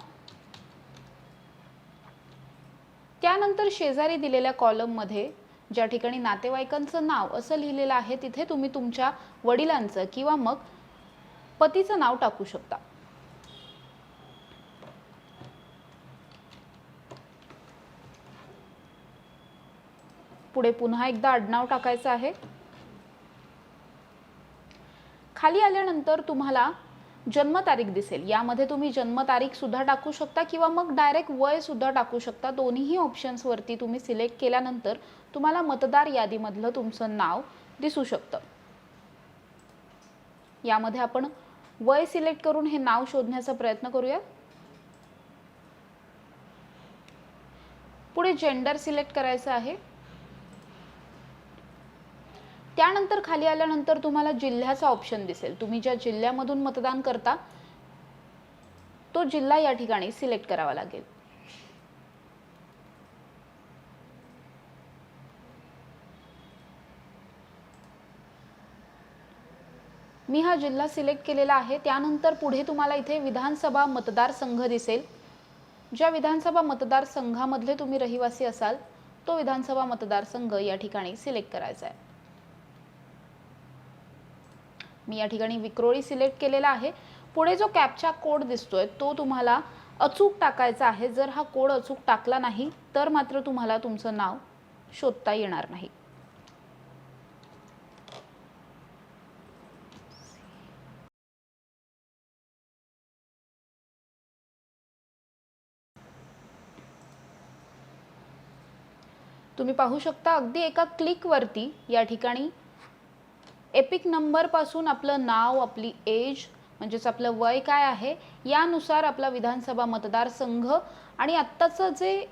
त्यानंतर शेजारी दिलेल्या कॉलममध्ये ज्या ठिकाणी नातेवाईकांचं नाव असं लिहिलेलं आहे तिथे तुम्ही तुमच्या वडिलांचं किंवा मग पतीचं नाव टाकू शकता. पुढे पुन्हा एकदा आडनाव टाकायचं आहे. खाली आल्यानंतर तुम्हाला जन्मतारीख दिसेल. यामध्ये तुम्ही जन्मतारीख सुद्धा टाकू शकता किंवा मग डायरेक्ट वय सुद्धा टाकू शकता. दोन्ही ऑप्शन्स वरती तुम्ही सिलेक्ट केल्यानंतर तुम्हाला मतदार यादीमधलं तुमचं नाव दिसू शकतं. यामध्ये आपण वय सिलेक्ट करून हे नाव शोधण्याचा प्रयत्न करूया. पुढे जेंडर सिलेक्ट करायचं आहे. त्यानंतर खाली आल्यानंतर तुम्हाला जिल्ह्याचा ऑप्शन दिसेल. तुम्ही ज्या जिल्ह्यामधून मतदान करता तो जिल्हा या ठिकाणी सिलेक्ट करावा लागेल. मी हा जिल्हा सिलेक्ट केलेला आहे. त्यानंतर पुढे तुम्हाला इथे विधानसभा मतदारसंघ दिसेल. ज्या विधानसभा मतदारसंघामधले तुम्ही रहिवासी असाल तो विधानसभा मतदारसंघ या ठिकाणी सिलेक्ट करायचा आहे. मी या ठिकाणी विक्रोळी सिलेक्ट केलेला आहे. पुढे जो कॅप्चा कोड दिसतोय तो तुम्हाला अचूक टाकायचा आहे. जर हा कोड अचूक टाकला नाही तर मात्र तुम्हाला तुमचं नाव शोधता येणार नाही. तुम्ही पाहू शकता अगदी एका क्लिकवरती या ठिकाणी एपिक नंबर पासून आपलं नाव, आपली एज म्हणजेच आपलं वय काय आहे यानुसार आपला विधानसभा मतदारसंघ आणि आत्ताचं जे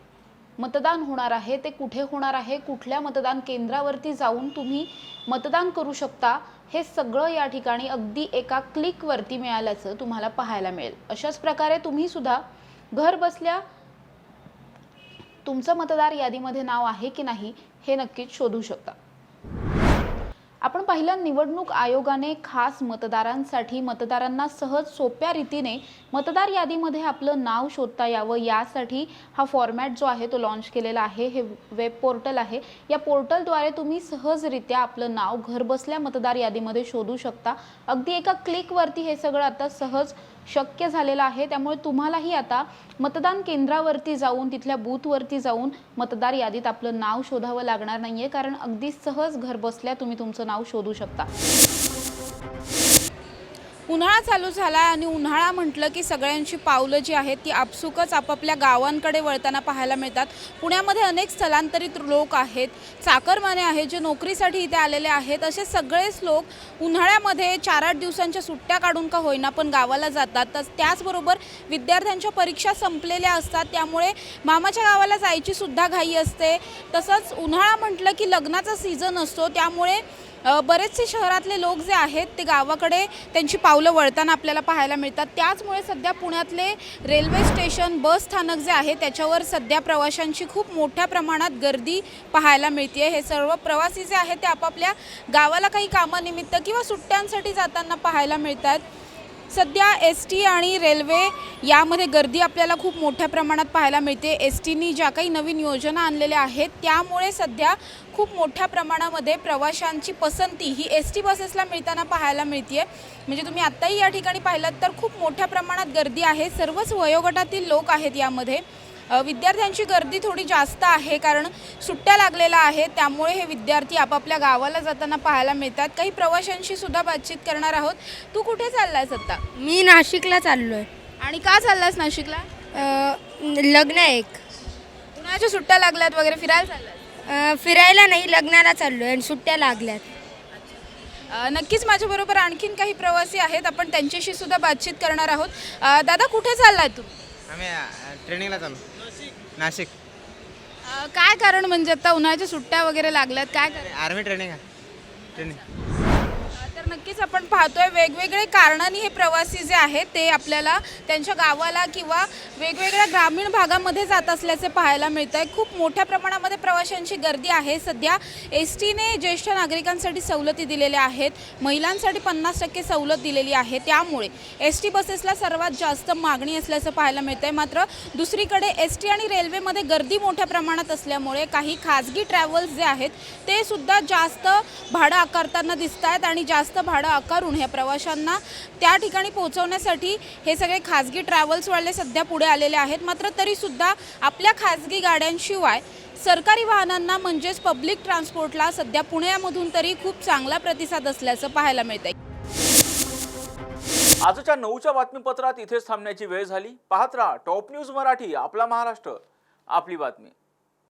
मतदान होणार आहे ते कुठे होणार आहे, कुठल्या मतदान केंद्रावरती जाऊन तुम्ही मतदान करू शकता, हे सगळं या ठिकाणी अगदी एका क्लिकवरती मिळाल्याचं तुम्हाला पाहायला मिळेल. अशाच प्रकारे तुम्ही सुद्धा घर बसल्या तुमचं मतदार यादीमध्ये नाव आहे की नाही हे नक्कीच शोधू शकता. आपण पाहिलं निवडणूक आयोगाने खास मतदारांसाठी मतदारांना सहज सोप्या रीतीने मतदार यादीमध्ये आपलं नाव शोधता यावं यासाठी हा फॉर्मॅट जो आहे तो लॉन्च केलेला आहे. हे वेब पोर्टल आहे. या पोर्टलद्वारे तुम्ही सहजरित्या आपलं नाव घरबसल्या मतदार यादीमध्ये शोधू शकता. अगदी एका क्लिकवरती हे सगळं आता सहज शक्य झालेलं आहे. त्यामुळे तुम्हालाही आता मतदान केंद्रावरती जाऊन तिथल्या बूथवरती जाऊन मतदार यादीत आपलं नाव शोधावं लागणार नाहीये, कारण अगदी सहज घरबसल्या तुम्ही तुमचं नाव शोधू शकता. उन्हाळा चालू झाला आणि उन्हाळा म्हटलं की सगळ्यांची पावलं जी आहेत ती आपसुकच आपापल्या गावांकडे वळताना पाहायला मिळतात. पुण्यामध्ये अनेक स्थलांतरित लोक आहेत, चाकरमाने आहेत जे नोकरीसाठी इथे आलेले आहेत. असे सगळेच लोक उन्हाळ्यामध्ये 4-8 दिवसांच्या सुट्ट्या काढून का होईना पण गावाला जातात. त्याचबरोबर विद्यार्थ्यांच्या परीक्षा संपलेल्या असतात, त्यामुळे मामाच्या गावाला जायची सुद्धा घाई असते. तसंच उन्हाळा म्हटलं की लग्नाचा सीझन असतो, त्यामुळे बरेचसे शहरातले लोक जे आहेत ते गावाकडे त्यांची पावलं वळताना आपल्याला पाहायला मिळतात. त्याचमुळे सध्या पुण्यातले रेल्वे स्टेशन, बस स्थानक जे आहे त्याच्यावर सध्या प्रवाशांची खूप मोठ्या प्रमाणात गर्दी पाहायला मिळते. हे सर्व प्रवासी जे आहेत ते आपापल्या गावाला काही कामानिमित्त किंवा सुट्ट्यांसाठी जाताना पाहायला मिळतात. सध्या एस टी आणि रेल्वे यामध्ये गर्दी आपल्याला खूप मोठ्या प्रमाणात पाहायला मिळते. एस टीनी ज्या काही नवीन योजना आणलेल्या आहेत त्यामुळे सध्या खूप मोठ्या प्रमाणामध्ये प्रवाशांची पसंती ही एस टी बसेसला मिळताना पाहायला मिळते. म्हणजे तुम्ही आत्ताही या ठिकाणी पाहिलात तर खूप मोठ्या प्रमाणात गर्दी आहे. सर्वच वयोगटातील लोक आहेत यामध्ये. विद्यार्थ्यांची गर्दी थोडी जास्त आहे कारण सुट्ट्या लागलेल्या आहेत, त्यामुळे हे विद्यार्थी आपापल्या गावाला जाताना पाहायला मिळतात. काही प्रवाशांशी सुद्धा बातचीत करणार आहोत. तू कुठे चाललायस आता? मी नाशिकला चाललो आहे. आणि का चाललायस नाशिकला? लग्न आहे एक. उन्हाळ्याच्या सुट्ट्या लागल्यात वगैरे, फिरायला चाललाय? फिरायला नाही, लग्नाला चाललो आहे आणि सुट्ट्या लागल्यात. नक्कीच माझ्याबरोबर आणखीन काही प्रवासी आहेत, आपण त्यांच्याशी सुद्धा बातचीत करणार आहोत. दादा कुठे चाललाय तू? आम्ही ट्रेनिंगला चाललो. नाशिक. काय कारण म्हणजे आता उन्हाळ्याच्या सुट्ट्या वगैरे लागल्यात, काय करायचं? आर्मी ट्रेनिंग आहे. तर नक्कीच आपण पाहतोय वेगवेगळे कारणांनी हे प्रवासी जे आहेत ते आपल्याला त्यांच्या गावाला किंवा वेगवेगळ्या ग्रामीण भागामध्ये जात असल्याचे पाहायला मिळत आहे. खूप मोठ्या प्रमाणामध्ये प्रवाशांची गर्दी आहे. सध्या एस टीने ज्येष्ठ नागरिकांसाठी सवलती दिलेल्या आहेत, महिलांसाठी 50% सवलत दिलेली आहे. त्यामुळे एस टी बसेसला सर्वात जास्त मागणी असल्याचं पाहायला मिळत आहे. मात्र दुसरीकडे एस टी आणि रेल्वेमध्ये गर्दी मोठ्या प्रमाणात असल्यामुळे काही खाजगी ट्रॅव्हल्स जे आहेत ते सुद्धा जास्त भाडं आकारताना दिसत आहेत आणि जास्त भाडं आकारून ह्या प्रवाशांना त्या ठिकाणी पोहोचवण्यासाठी हे सगळे खाजगी ट्रॅव्हल्सवाले सध्या पुढे आलेले आहेत. मात्र तरीसुद्धा आपल्या खाजगी गाड्यांशिवाय सरकारी वाहनांना म्हणजेच पब्लिक ट्रान्सपोर्टला सध्या पुण्यामधून तरी खूप चांगला प्रतिसाद असल्याचं पाहायला मिळतंय. आजच्या 9च्या बातमीपत्रात इथेच थांबण्याची वेळ झाली. पाहत राहा टॉप न्यूज मराठी, आपला महाराष्ट्र, आपली बातमी.